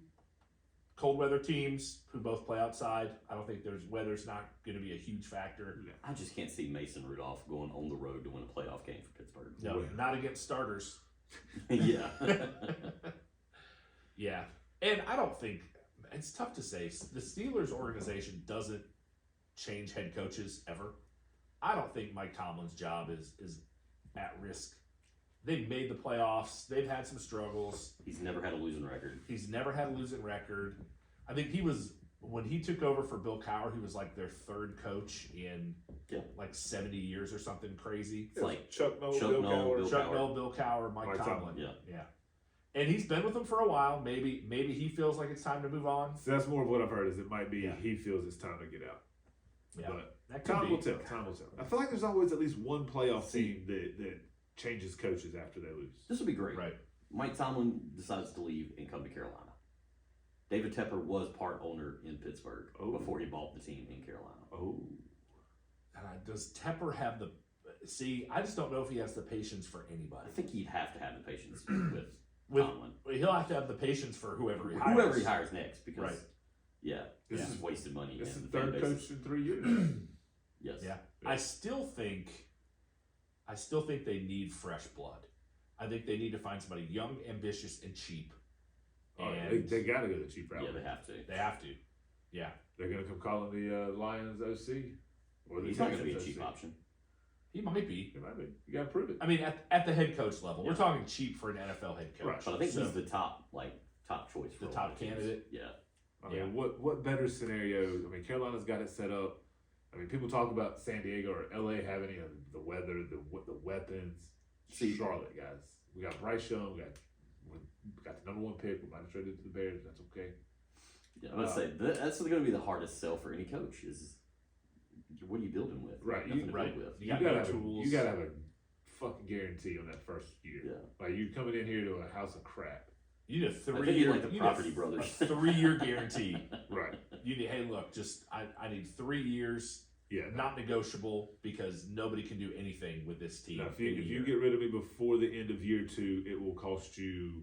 cold weather teams who both play outside. I don't think weather's not going to be a huge factor. I just can't see Mason Rudolph going on the road to win a playoff game for Pittsburgh. No, not against starters. Yeah. Yeah. And I don't think it's tough to say. The Steelers organization doesn't change head coaches ever. I don't think Mike Tomlin's job is at risk. They've made the playoffs. They've had some struggles. He's never had a losing record. I think when he took over for Bill Cowher, he was like their 3rd coach in like 70 years or something crazy. It's like Chuck Noll, Bill Cowher, Mike Tomlin. Yeah. And he's been with them for a while. Maybe he feels like it's time to move on. So that's more of what I've heard. Is it might be he feels it's time to get out. Yeah, but time will tell. Time will tell. I feel like there's always at least one playoff team that changes coaches after they lose. This would be great. Right. Mike Tomlin decides to leave and come to Carolina. David Tepper was part owner in Pittsburgh before he bought the team in Carolina. Oh. Does Tepper have the? See, I just don't know if he has the patience for anybody. I think he'd have to have the patience with Tomlin. He'll have to have the patience for whoever he hires. Whoever he hires next, because this is wasted money. This is the 3rd coach in 3 years. Yes. Yeah. I still think they need fresh blood. I think they need to find somebody young, ambitious, and cheap. And they got to go the cheap route. Yeah, they have to. They have to. Yeah. They're going to come calling the Lions OC. Or He's not going to be a cheap option. He might be. He might be. You got to prove it. I mean, at the head coach level, we're talking cheap for an NFL head coach. Right. But I think he's the top choice for the top candidate. Yeah. I mean, what better scenario? I mean, Carolina's got it set up. I mean, people talk about San Diego or LA having the weather, the weapons. Charlotte, guys. We got Bryce Young. We got the #1 pick. We might have traded it to the Bears. That's okay. Yeah, I'm going to say that's going to be the hardest sell for any coach is what are you building with? Right. Nothing to build with. You gotta have tools. You gotta have a fucking guarantee on that first year. Yeah. Like you coming in here to a house of crap. You need a 3-year like the Property Brothers. A 3-year guarantee. Right. You need. Hey, look, I need 3 years. Yeah. Not negotiable because nobody can do anything with this team. Now, if you get rid of me before the end of year 2, it will cost you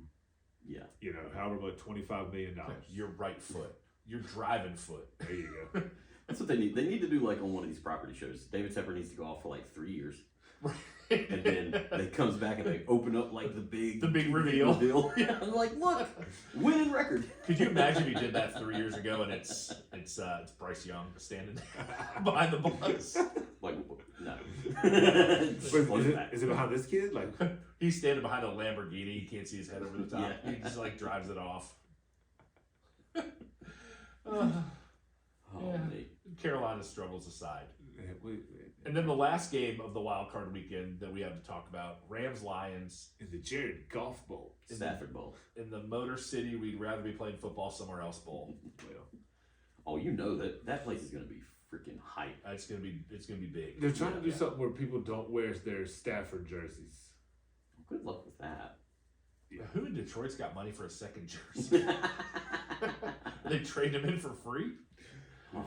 Yeah. You know, however much, $25 million. Your right foot. Your driving foot. There you go. That's what they need. They need to do like on one of these property shows. David Tepper needs to go off for like 3 years. And then it comes back and they open up like the big reveal. Yeah, I'm like, look, winning record. Could you imagine if he did that 3 years ago and it's Bryce Young standing behind the bus? Like, no. Is it behind this kid? Like he's standing behind a Lamborghini. He can't see his head over the top. Yeah. He just like drives it off. Me. Carolina's struggles aside. And then the last game of the wild card weekend that we have to talk about, Rams-Lions. in the Jared Goff Bowl. Stafford Bowl. In the Motor City, we'd rather be playing football somewhere else bowl. Well, Oh, you know that place is going to be freaking hype. It's gonna be big. they're trying to do something where people don't wear their Stafford jerseys. Good luck with that. Who in Detroit's got money for a second jersey? They trade him in for free?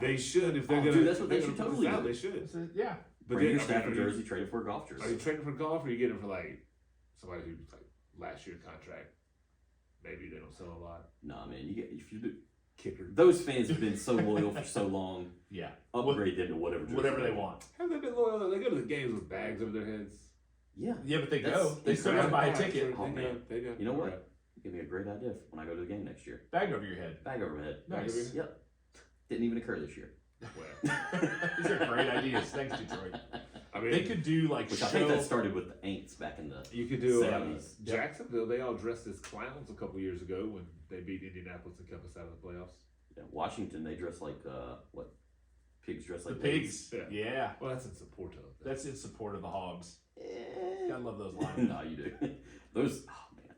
They should if they're gonna. Dude, that's what if they they're should gonna put totally this out, do. They should. Yeah. But Bring your then, Stafford are you- jersey, trade it for a golf jersey. Are you trading for golf, or are you getting it for like somebody who's like last year contract? Maybe they don't sell a lot. Nah, man, if you do. Kicker. Those fans have been so loyal for so long. Yeah. Upgrade them to whatever jersey Whatever they want. Have they been loyal? They go to the games with bags over their heads. Yeah. Yeah, but they That's go. They still gotta buy a Alright, ticket. sure, Oh, man. They go. You know what? Alright. Give me a great idea when I go to the game next year. Bag over your head. Bag over my head. Nice. Yep. Didn't even occur this year. Well, These are great ideas. Thanks, Detroit. I mean, They could do like Which I think that started with the Aints back in the. you could do 70s. Jacksonville. They all dressed as clowns a couple years ago when they beat Indianapolis and kept us out of the playoffs. Yeah, Washington, they dress like what? Pigs dress the like pigs. Yeah. Yeah. Well, that's in support of. That's in support of the hogs. Eh. Gotta love those lines. No, you do. Those. Oh man.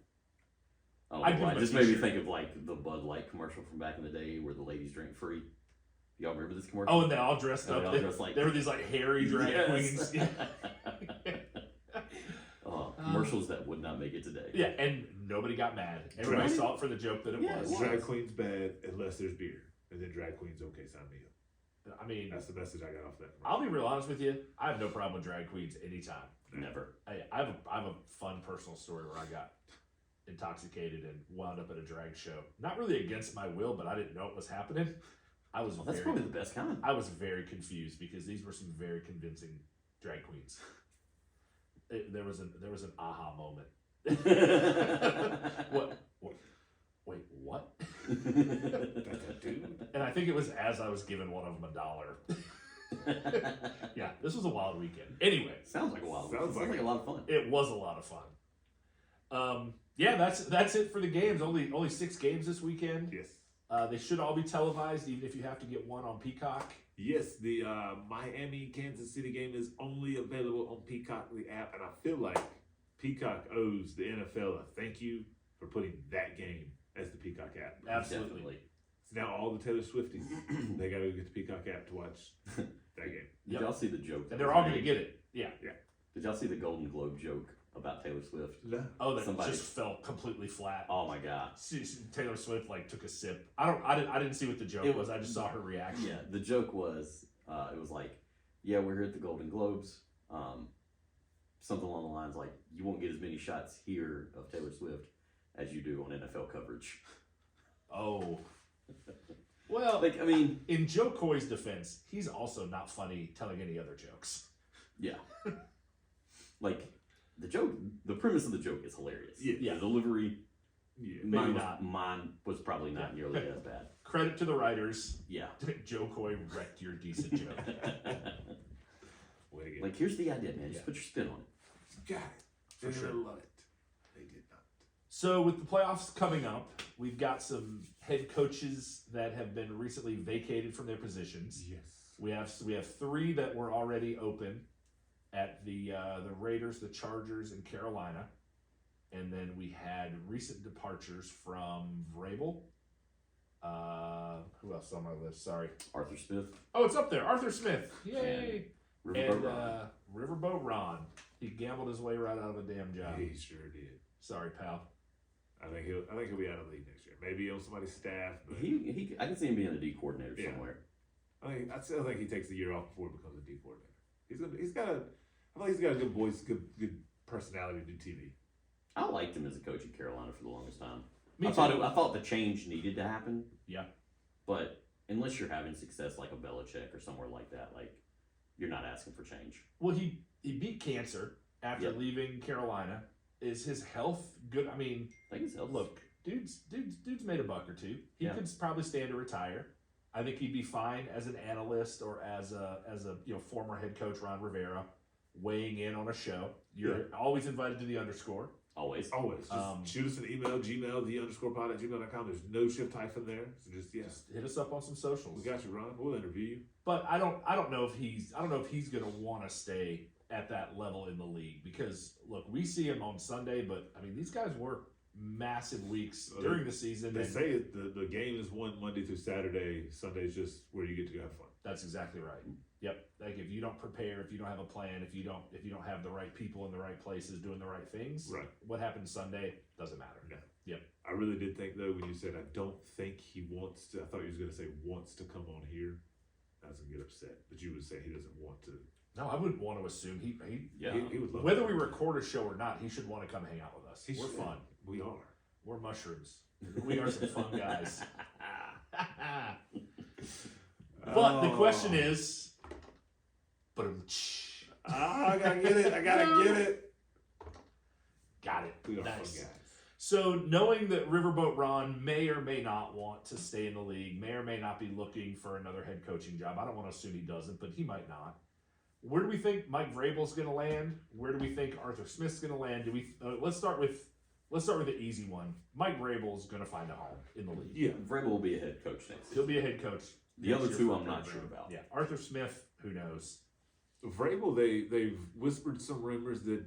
Oh, I'd give why. them a Just made me t-shirt. think of like the Bud Light commercial from back in the day where the ladies drink free. Y'all remember this commercial? Oh, and they all dressed And up. they all They, dressed like- there were these like hairy drag Yes. queens. Yeah. Commercials that would not make it today. Yeah, and nobody got mad. Everybody Drag- saw it for the joke that it Yeah, was. it was. Drag queen's bad unless there's beer, and then drag queen's okay. Sign me up. I mean, That's the message I got off that. I'll be real honest with you. I have no problem with drag queens anytime. Never. I have a fun personal story where I got intoxicated and wound up at a drag show. Not really against my will, but I didn't know it was happening. I was Well, that's very, probably the best kind. I was very confused because these were some very convincing drag queens. There was an aha moment. What? Wait, what? That's a dude. And I think it was as I was giving one of them $1. Yeah, this was a wild weekend. Anyway, Sounds like a wild. Sounds Sounds like like a lot of fun. it was a lot of fun. Yeah, that's it for the games. Only 6 games this weekend. Yes. They should all be televised, even if you have to get one on Peacock. Yes, the Miami Kansas City game is only available on Peacock, the app, and I feel like Peacock owes the NFL a thank you for putting that game as the Peacock app. Absolutely. Definitely. So now all the Taylor Swifties, they gotta go get the Peacock app to watch that game. Did Yep. y'all see the joke? And they're all going to get it. Yeah. Did y'all see the Golden Globe joke about Taylor Swift? No. Oh, that Somebody- just fell completely flat. Oh my god. Taylor Swift like took a sip. I didn't see what the joke It- was. I just saw her reaction. Yeah, the joke was, it was like, yeah, we're here at the Golden Globes. Something along the lines like, you won't get as many shots here of Taylor Swift as you do on NFL coverage. Oh. Well, Like, I mean, in Joe Coy's defense, he's also not funny telling any other jokes. yeah. Like, the premise of the joke is hilarious. Yeah. The delivery, Yeah. Maybe not. mine was probably not nearly as bad. Credit to the writers. Yeah. Joe Coy wrecked your decent joke. Way to get Like, here's the idea, man. Yeah. Just put your spin on it. got it. They're For gonna sure. love it. They did not. So with the playoffs coming up, we've got some head coaches that have been recently vacated from their positions. Yes. We have 3 that were already open at the Raiders, the Chargers, and Carolina, and then we had recent departures from Vrabel. Who else on my list? Sorry. Arthur Smith, Oh, it's up there. Arthur Smith. Yay! Riverboat And Ron. Riverboat Ron. He gambled his way right out of a damn job. He sure did. Sorry, pal. I think he'll be out of the league next year. Maybe on somebody's staff, but He, I can see him being a D coordinator Yeah. somewhere. I still think he takes the year off before he becomes a D coordinator. I feel like he's got a good voice, good personality to do TV. I liked him as a coach at Carolina for the longest time. Me I too. thought the change needed to happen. Yeah. But unless you're having success like a Belichick or somewhere like that, like you're not asking for change. Well, he beat cancer after leaving Carolina. Is his health good? I mean, I think his health. look, dude's made a buck or two. He could probably stand to retire. I think he'd be fine as an analyst or as a former head coach Ron Rivera weighing in on a show. You're always invited to the underscore. Always. Just shoot us an email, Gmail, the_pod@gmail.com. There's no shift hyphen there. So just hit us up on some socials. We got you, Ron. We'll interview you. But I don't know if he's gonna want to stay at that level in the league because look, we see him on Sunday, but I mean these guys work massive weeks during the season. They say the game is won Monday through Saturday. Sunday's just where you get to go have fun. That's exactly right. Yep. Like if you don't prepare, if you don't have a plan, if you don't have the right people in the right places doing the right things, right. What happens Sunday doesn't matter. No. Yep. I really did think though when you said I don't think he wants to. I thought you was going to say wants to come on here. I was going to get upset, but you would say he doesn't want to. No, I wouldn't want to assume he would love whether we record a show or not, he should want to come hang out with us. We're fun. We are. We're mushrooms. We are some fun guys. But the question is, I gotta get it. Got it. We are Nice. fun guys. So knowing that Riverboat Ron may or may not want to stay in the league, may or may not be looking for another head coaching job. I don't want to assume he doesn't, but he might not. Where do we think Mike Vrabel's going to land? Where do we think Arthur Smith's going to land? Do we? Let's start with the easy one. Mike Vrabel's going to find a home in the league. Yeah, Vrabel will be a head coach next He'll year. be a head coach. The other two I'm not sure about. Yeah, Arthur Smith, who knows? Vrabel, they've whispered some rumors that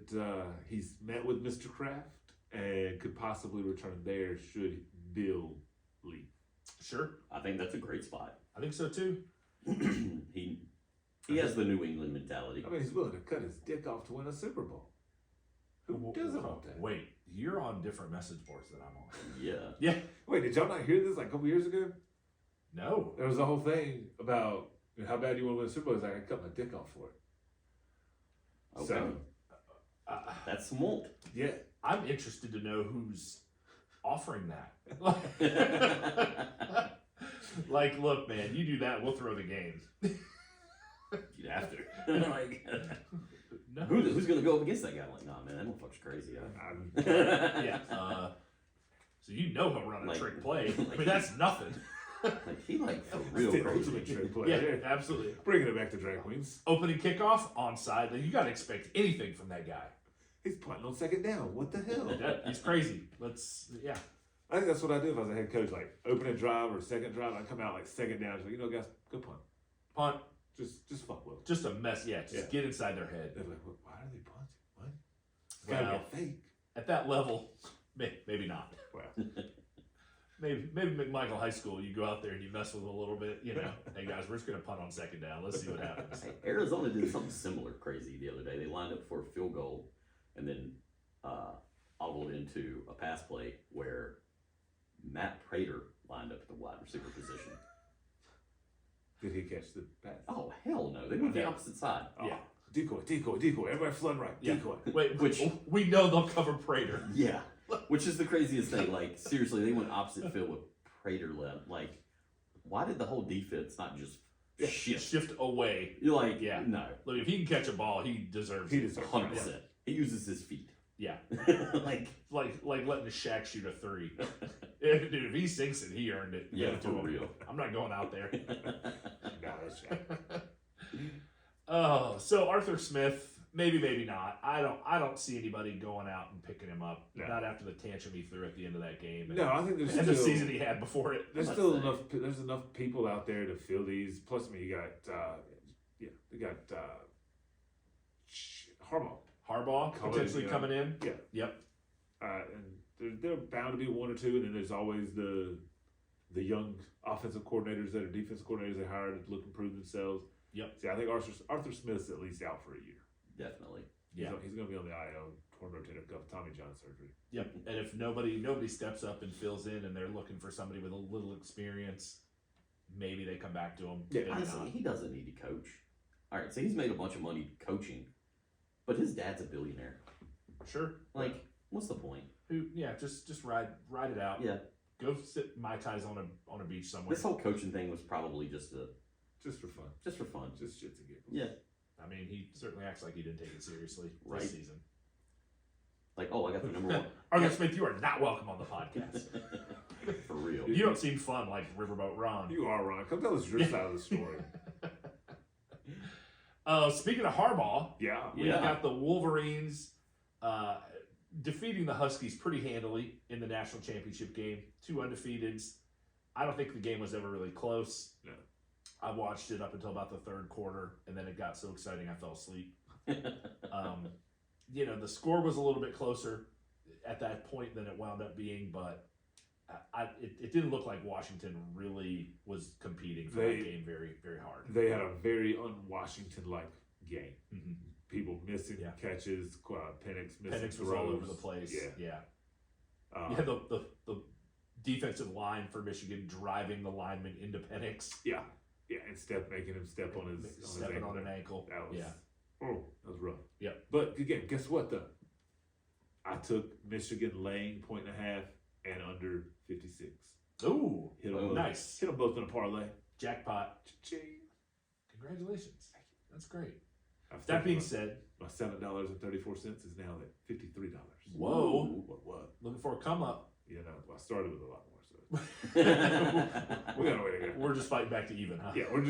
he's met with Mr. Kraft and could possibly return there should Bill leave. Sure. I think that's a great spot. I think so too. He has the New England mentality. I mean, he's willing to cut his dick off to win a Super Bowl. Who doesn't want that? Wait, you're on different message boards than I'm on. Yeah. Yeah. Wait, did y'all not hear this like a couple years ago? No. There was a whole thing about how bad you want to win a Super Bowl. It's like, I cut my dick off for it. Okay. So, That's smart. yeah. I'm interested to know who's offering that. Like, look, man, you do that, we'll throw the game. You'd have to. Like, No. who's going to go up against that guy? I'm like, nah, man, that motherfucker's crazy. Yeah. So you know he'll run a trick play. I mean, that's nothing. Like, he for real The crazy. ultimate trick play. Yeah, absolutely. Bringing it back to drag queens. Opening kickoff, onside. You got to expect anything from that guy. He's punting on second down. What the hell? He's crazy. I think that's what I do if I was a head coach. Like opening drive or second drive, I come out like second down. It's like, guys, go punt. Punt. Just fuck with them. Just a mess. Yeah, just get inside their head. They're like, why are they punting? What? It's gotta be a fake. At that level, maybe not. Wow. Maybe McMichael High School, you go out there and you mess with them a little bit. Hey guys, we're just gonna punt on second down. Let's see what happens. Hey, Arizona did something similar crazy the other day. They lined up for a field goal and then ogled into a pass play where Matt Prater lined up at the wide receiver position. Did he catch the pass? Oh, hell no. They went the opposite side. Oh, Yeah. Decoy. Everybody flood right. Yeah. Decoy. Wait, Which- we know they'll cover Prater. Yeah. Which is the craziest thing. Like, seriously, they went opposite field with Prater left. Like, why did the whole defense not just Shift away. You're like, Yeah. no. Look, if he can catch a ball, he deserves He it. deserves 100%. He uses his feet. Yeah. Like, Like letting the Shaq shoot a three. Dude, if he sinks it, he earned it. yeah, Give it to for him. real. I'm not going out there. Nah, that's right. Oh, so Arthur Smith, maybe not. I don't see anybody going out and picking him up. No. Not after the tantrum he threw at the end of that game. No, I think there's And still, the season he had before it. there's Let's still say. enough. There's enough people out there to fill these. Plus, I mean, you got they got Harbaugh Potentially coming in. Yeah. Yep. And there are bound to be one or two, and then there's always the young offensive coordinators that are defensive coordinators they hired to look and prove themselves. Yep. See, I think Arthur Smith's at least out for a year. Definitely. Yeah. He's going to be on the IL, torn rotator cuff, Tommy John surgery. Yep. And if nobody steps up and fills in, and they're looking for somebody with a little experience, maybe they come back to him. Yeah, maybe Honestly, not. he doesn't need to coach. All right, so he's made a bunch of money coaching, but his dad's a billionaire. Sure. Like, what's the point? just ride it out. Yeah. Go sip Mai Tais on a beach somewhere. This whole coaching thing was probably just for fun. just for fun. Just shits and giggles. Yeah. I mean, he certainly acts like he didn't take it seriously Right. this season. Like, oh, I got the number one. Arthur Smith, you are not welcome on the podcast. For real. You don't seem fun like Riverboat Ron. You are, Ron. Come tell us your side of the story. Speaking of Harbaugh, Yeah. we got the Wolverines defeating the Huskies pretty handily in the national championship game. 2 undefeateds. I don't think the game was ever really close. No. I watched it up until about the 3rd quarter, and then it got so exciting I fell asleep. The score was a little bit closer at that point than it wound up being, but it didn't look like Washington really was competing for that game very, very hard. They had a very un-Washington-like game. Mm-hmm. People missing catches, Penix missing Penix was throws. all over the place. Yeah. The defensive line for Michigan driving the lineman into Penix. Yeah, and making him step on his stepping on an ankle. That was, yeah. Oh, that was rough. Yeah. But again, guess what though? I took Michigan laying 1.5 and under 56. Ooh, Hit them nice. Hit them both in a parlay. Jackpot. Cha-ching. Congratulations. That's great. I've That taken being my- said, my $7.34 is now at $53. whoa. What? Looking for a come up. I started with a lot more. So we got a way to go. We're just fighting back to even, huh? Yeah, we're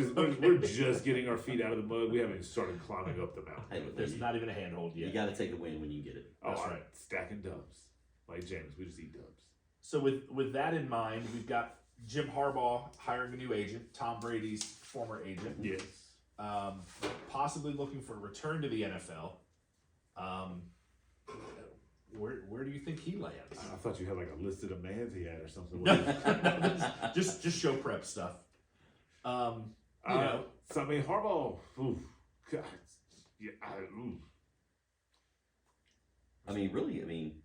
just getting our feet out of the mud. We haven't even started climbing up the mountain. Hey, but There's not even a handhold yet. You got to take the win when you get it. That's I'm right. Stacking dubs. Like James, we just eat dubs. So with that in mind, we've got Jim Harbaugh hiring a new agent, Tom Brady's former agent. Yes. Possibly looking for a return to the NFL. Where do you think he lands? I thought you had like a list of demands he had or something. just show prep stuff. So I mean, Harbaugh. Ooh, God, yeah. I mean,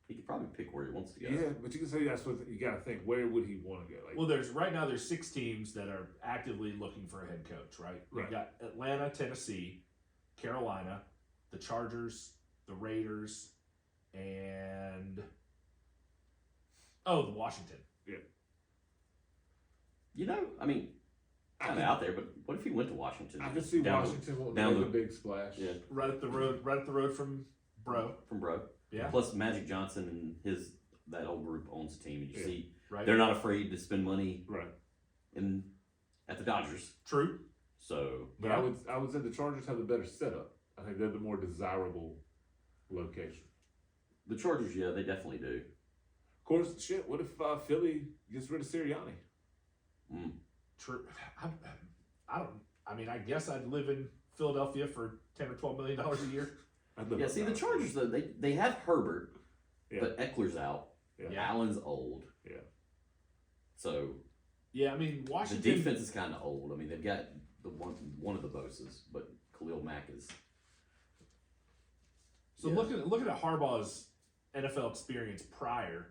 he could probably pick where he wants to go. Yeah, but you can say that's what you got to think. Where would he want to go? Like, Well, right now there's 6 teams that are actively looking for a head coach, right? Right. We've got Atlanta, Tennessee, Carolina, the Chargers, the Raiders, and the Washington. I mean, kind of out there, but what if he went to Washington? I can see Down Washington wanting down to make the- a big splash. Yeah, Right up the road from Bro. from Bro. Yeah. Plus Magic Johnson and that whole group owns the team, and you Yeah. see Right. they're not afraid to spend money Right. at the Dodgers. True. So But I would say the Chargers have the better setup. I think they're the more desirable location. the Chargers, yeah, they definitely do. Of course, shit. What if Philly gets rid of Sirianni? True. I don't. I mean, I guess I'd live in Philadelphia for $10 or $12 million a year. I'd live Yeah, up see the that. Chargers though they have Herbert, Yeah. but Eckler's out. Yeah. Allen's old. Yeah. So Yeah, I mean the Washington. defense is kind of old. I mean they've got the one of the Bosa's, but Khalil Mack is. So looking at Harbaugh's NFL experience prior,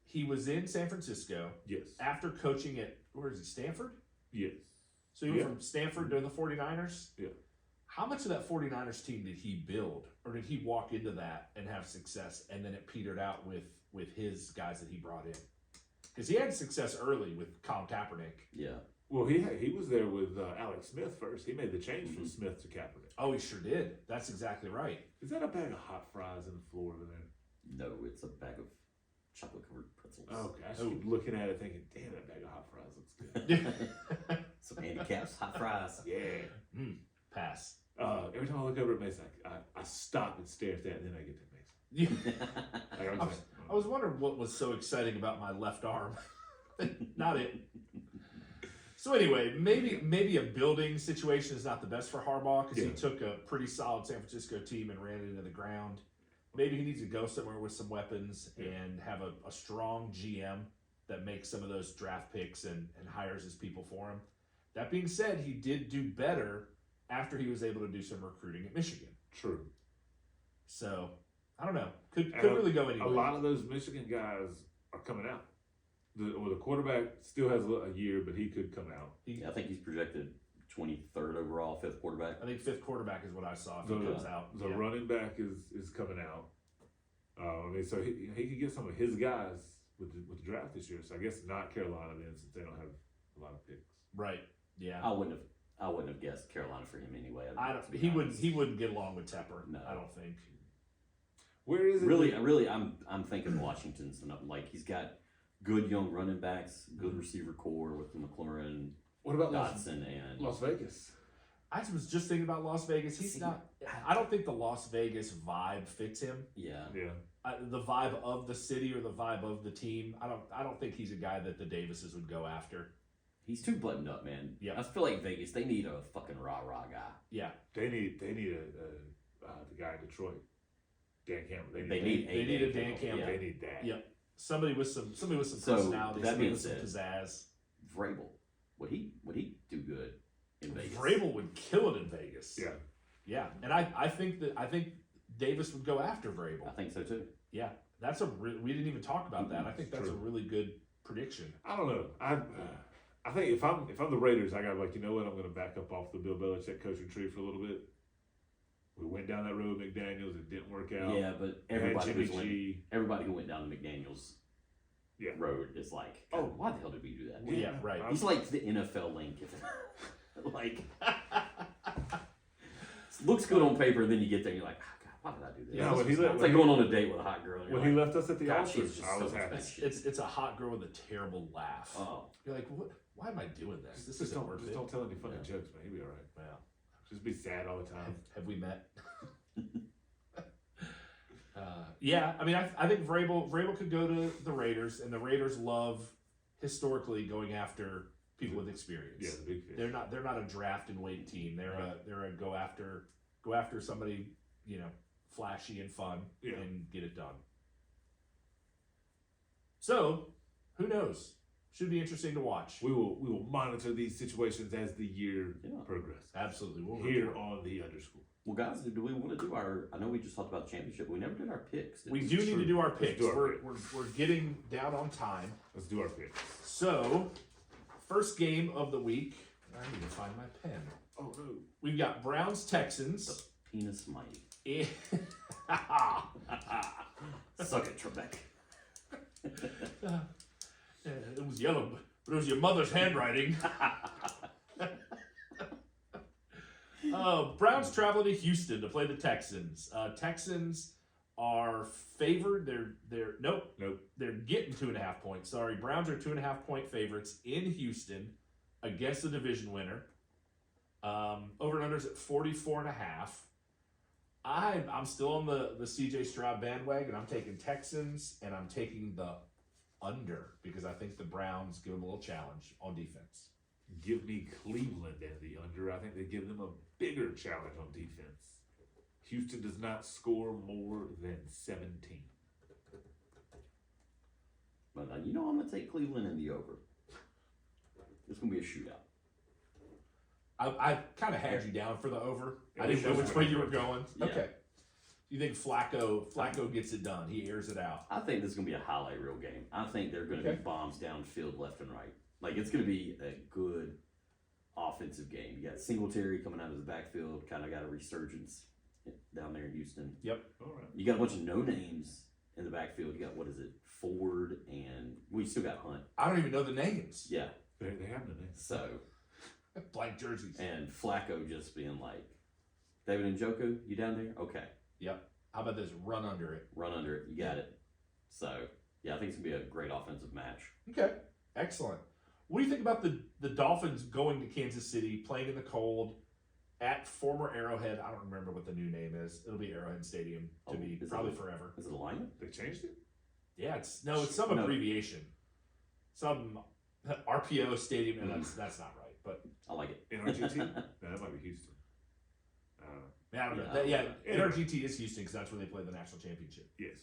he was in San Francisco Yes. after coaching at where is he? Stanford. Yes. So he went Yeah. from Stanford to the 49ers. Yeah. How much of that 49ers team did he build, or did he walk into that and have success, and then it petered out with his guys that he brought in? Because he had success early with Colin Kaepernick. Yeah. Well, he was there with Alex Smith first. He made the change from Smith to Kaepernick. Oh, he sure did. That's exactly right. Is that a bag of hot fries in the floor over there? No, it's a bag of chocolate covered pretzels. Okay, I just keep looking at it thinking, damn, that bag of hot fries looks good. Some Andy Caps hot fries. Yeah. Pass. Every time I look over at Mason, I stop and stare at that, and then I get to Mason. Like, I'm just I was wondering what was so exciting about my left arm. Not it. So anyway, maybe a building situation is not the best for Harbaugh because he took a pretty solid San Francisco team and ran it into the ground. Maybe he needs to go somewhere with some weapons and have a strong GM that makes some of those draft picks and hires his people for him. That being said, he did do better after he was able to do some recruiting at Michigan. True. So I don't know. Could And really go anywhere. A lot of those Michigan guys are coming out. The quarterback still has a year, but he could come out. Yeah, I think he's projected 23rd overall, 5th quarterback. I think 5th quarterback is what I saw if he comes out. The running back is coming out. I mean, so he could get some of his guys with the draft this year. So I guess not Carolina then, since they don't have a lot of picks. Right. Yeah. I wouldn't have guessed Carolina for him anyway. I don't. He wouldn't get along with Tepper. No. I don't think. Where is it? Really, I'm thinking Washington's like he's got good young running backs, good receiver core with McLaurin, What about Dotson, and Las Vegas? I was just thinking about Las Vegas. He's See, not. I don't think the Las Vegas vibe fits him. yeah. The vibe of the city or the vibe of the team. I don't think he's a guy that the Davises would go after. He's too buttoned up, man. Yeah. I feel like Vegas, they need a fucking rah-rah guy. Yeah. They need the guy in Detroit, Dan Campbell. They need a Dan Campbell. Yeah. They need that. Yep. Somebody with some So, personality. that Somebody being with some said, pizzazz. Vrabel, would he do good in Vegas? Vrabel would kill it in Vegas. Yeah. Yeah, and I think Davis would go after Vrabel. I think so too. Yeah, that's we didn't even talk about that. I think that's True. a really good prediction. I don't know. I think if I'm the Raiders, I got what, I'm going to back up off the Bill Belichick coaching tree for a little bit. We went down that road, McDaniels. It didn't work out. Yeah, but We had everybody Jimmy who went down the McDaniels Yeah. road is like, Oh. why the hell did we do that? Yeah, right. He's like the NFL Lane Kiffin. Like, looks good on paper, and then you get there and you're like, oh, God, why did I do this? Yeah, when he left, It's like going on a date with a hot girl. And when you're he like, left us at the God, All-Stars, she's just I was so happy. expensive. It's a hot girl with a terrible laugh. Oh, You're like, what? Why am I doing this? This Just isn't worth it. don't tell any funny Yeah. jokes, man. He'll be all right. Well, Just be sad all the time. have we met? Yeah, I mean, I think Vrabel could go to the Raiders, and the Raiders love historically going after people with experience. Yeah, the big fish. They're not a draft and wait team. They're a go after somebody, flashy and fun Yeah. and get it done. So, who knows? Should be interesting to watch. We will monitor these situations as the year Yeah. progresses. Absolutely. We'll Here report. on the Underschool. well, guys, do we want to do I know we just talked about the championship, but we never did our picks. did We we? do need to do our Let's picks. do our We're getting down on time. Let's do our picks. So, first game of the week. I need to find my pen. Oh no. We've got Browns Texans. Penis mighty. In- Suck it, Trebek. It was yellow, but it was your mother's handwriting. Browns traveling to Houston to play the Texans. Texans are favored. They're getting 2.5 points. Sorry, Browns are 2.5 point favorites in Houston against the division winner. Over and unders at 44.5. I'm still on the CJ Stroud bandwagon. I'm taking Texans, and I'm taking the under because I think the Browns give them a little challenge on defense. Give me Cleveland and the under. I think they give them a bigger challenge on defense. Houston does not score more than 17. But I'm going to take Cleveland in the over. It's going to be a shootout. I kind of had you down for the over. Yeah, I didn't know we which should. way you were going. Yeah. Okay. You think Flacco gets it done? He airs it out. I think this is going to be a highlight reel game. I think they're going to Okay. be bombs downfield left and right. Like, it's going to be a good offensive game. You got Singletary coming out of the backfield, kind of got a resurgence down there in Houston. All right. You got a bunch of no names in the backfield. You got, Ford, and we still got Hunt. I don't even know the names. Yeah. They have the name. So, Blank jerseys. and Flacco just being like, David Njoku, you down there? Okay. Yep. How about this? Run under it. Run under it. You got it. So, yeah, I think it's going to be a great offensive match. Okay. Excellent. What do you think about the Dolphins going to Kansas City, playing in the cold at former Arrowhead? I don't remember what the new name is. It'll be Arrowhead Stadium to Oh, be is it probably a- forever. Is it a lineman? They changed it? Yeah, it's some No. abbreviation. Some RPO Stadium, and that's not right. But I like it. NRGT? No, that might be Houston. I don't know. Yeah. NRGT is Houston because that's where they play the national championship. Yes.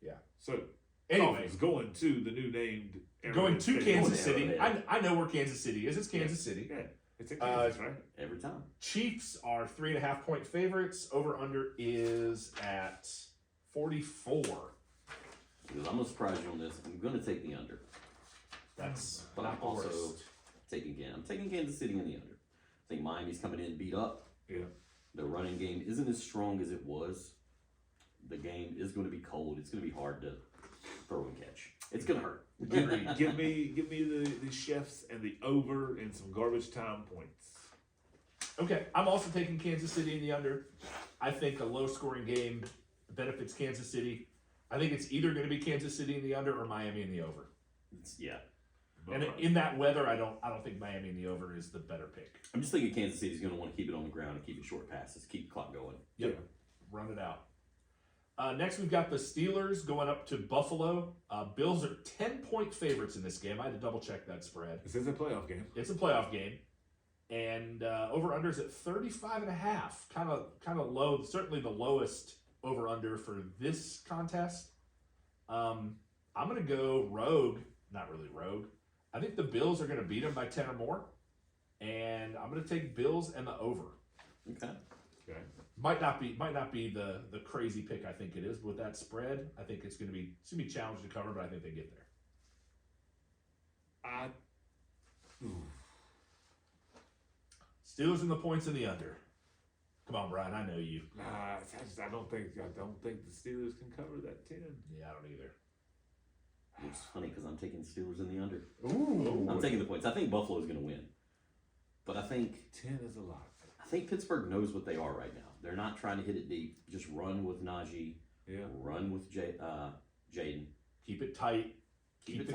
Yeah. So, Anyway, Dolphins going to the new named going Arrowhead to Stadium. Kansas City. Arrowhead. I know where Kansas City is. It's Kansas City. Yeah, it's in Kansas, right? Every time. Chiefs are 3.5 point favorites. Over under is at 44. Because I'm going to surprise you on this. I'm going to take the under. That's But not I'm the also worst. I'm taking Kansas City in the under. I think Miami's coming in beat up. Yeah. The running game isn't as strong as it was the game is going to be cold. It's going to be hard to throw and catch. It's going to hurt. give me the chefs and the over and some garbage time points. Okay, I'm also taking Kansas City in the under. I think a low-scoring game benefits Kansas City. I think it's either going to be Kansas City in the under or Miami in the over. Yeah. And in that weather, I don't think Miami in the over is the better pick. I'm just thinking Kansas City's going to want to keep it on the ground and keep it short passes, keep the clock going. Yep. Yeah. Run it out. Next, we've got the Steelers going up to Buffalo. Bills are 10-point favorites in this game. I had to double-check that spread. This is a playoff game. It's a playoff game. And over-under is at 35.5. Kind of low. Certainly the lowest over-under for this contest. I'm going to go rogue. Not really rogue. I think the Bills are going to beat them by 10 or more. And I'm going to take Bills and the over. Okay. Might not be the crazy pick I think it is, but with that spread, I think it's gonna be challenged to cover, but I think they get there. Steelers in the points in the under. Come on, Brian, I know you. I don't think the Steelers can cover that 10. Yeah, I don't either. It's funny because I'm taking the Steelers in the under. Ooh. I'm taking the points. I think Buffalo's going to win. But I think 10 is a lot. I think Pittsburgh knows what they are right now. They're not trying to hit it deep. Just run with Najee. Yeah. Run with Jaden. Keep it tight. Keep the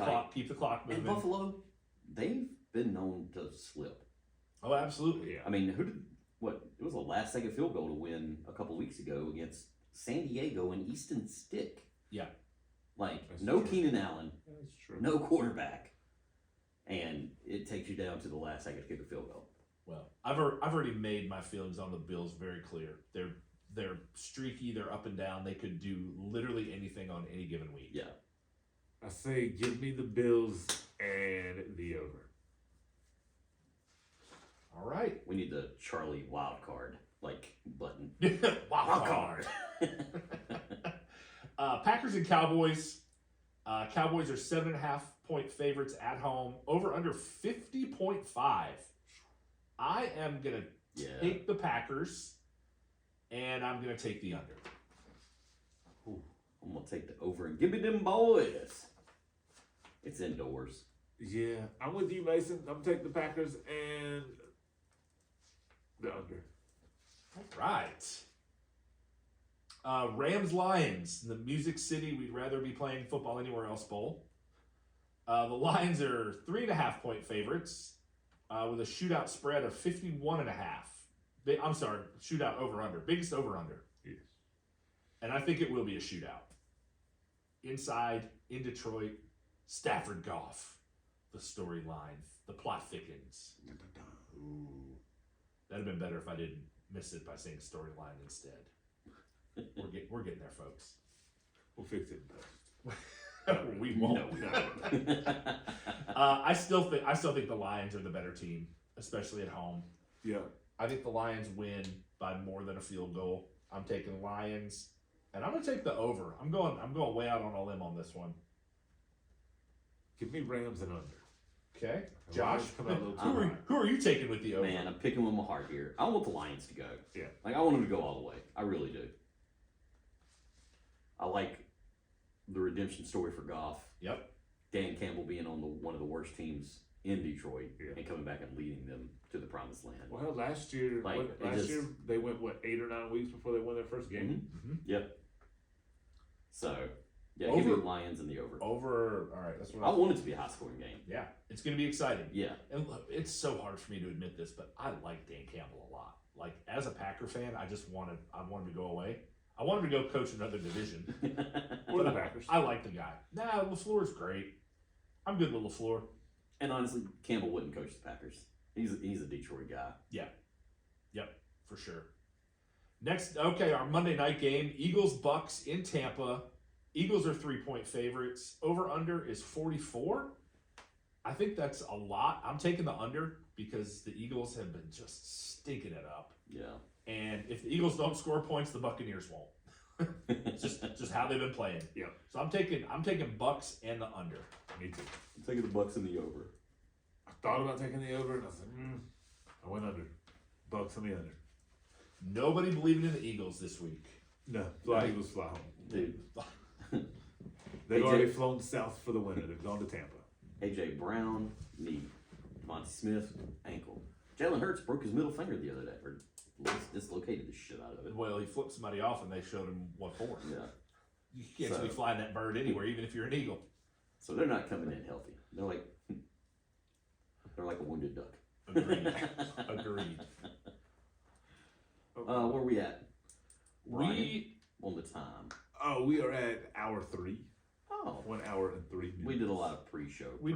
clock moving. And Buffalo, they've been known to slip. Oh, absolutely. Yeah. I mean, it was a last-second field goal to win a couple weeks ago against San Diego and Easton Stick. Yeah. That's no true. Keenan Allen. That's true. No quarterback. And it takes you down to the last second to kick a field goal. Well, I've already made my feelings on the Bills very clear. They're streaky. They're up and down. They could do literally anything on any given week. Yeah. I say give me the Bills and the over. All right. We need the Charlie wild card button. wild card. Packers and Cowboys. Cowboys are 7.5-point favorites at home. Over under 50.5. I am going to take the Packers, and I'm going to take the under. Ooh, I'm going to take the over and give me them boys. It's indoors. Yeah, I'm with you, Mason. I'm taking the Packers and the under. All right. Rams-Lions, the Music City We'd Rather Be Playing Football Anywhere Else Bowl. The Lions are 3.5-point favorites. With a shootout spread of 51.5. I'm sorry, shootout over-under. Biggest over-under. Yes. And I think it will be a shootout. Inside, in Detroit, Stafford Goff. The storyline, the plot thickens. Ooh. That'd have been better if I didn't miss it by saying storyline instead. We're getting there, folks. We'll fix it in post. We won't. No. I still think the Lions are the better team, especially at home. Yeah. I think the Lions win by more than a field goal. I'm taking Lions, and I'm gonna take the over. I'm going way out on a limb on this one. Give me Rams and under. Okay, Josh, come out a little who are you taking with the over? Man, I'm picking with my heart here. I want the Lions to go. Yeah. I want them to go all the way. I really do. I like the redemption story for Goff. Yep. Dan Campbell being on one of the worst teams in Detroit and coming back and leading them to the promised land. Well, last year they went 8 or 9 weeks before they won their first game. Mm-hmm. Yep. So give me the Lions and the over. Over. All right, that's what I want it to be a high scoring game. Yeah, it's going to be exciting. Yeah. And look, it's so hard for me to admit this, but I like Dan Campbell a lot. Like as a Packer fan, I wanted to go away. I want him to go coach another division. Or the Packers. I like the guy. Nah, LaFleur's great. I'm good with LaFleur. And honestly, Campbell wouldn't coach the Packers. He's a Detroit guy. Yeah. Yep, for sure. Next, okay, our Monday night game, Eagles-Bucks in Tampa. Eagles are 3-point favorites. Over-under is 44. I think that's a lot. I'm taking the under because the Eagles have been just stinking it up. Yeah. And if the Eagles don't score points, the Buccaneers won't. It's just how they've been playing. Yeah. So I'm taking Bucks and the under. Me too. I'm taking the Bucks and the over. I thought about taking the over, and I said, I went under. Bucks and the under. Nobody believing in the Eagles this week. No, Fly Eagles fly home. Dude. They've AJ already flown south for the winter. They've gone to Tampa. AJ Brown, knee. Devontae Smith, ankle. Jalen Hurts broke his middle finger the other day, or dislocated the shit out of it. Well, he flipped somebody off and they showed him what for. Yeah. You can't be flying that bird anywhere, even if you're an eagle. So they're not coming in healthy. They're like a wounded duck. Agreed. Agreed. Where are we at? We on the time. Oh, we are at hour 3. Oh, 1 hour and 3 minutes. we did a lot of pre-show. We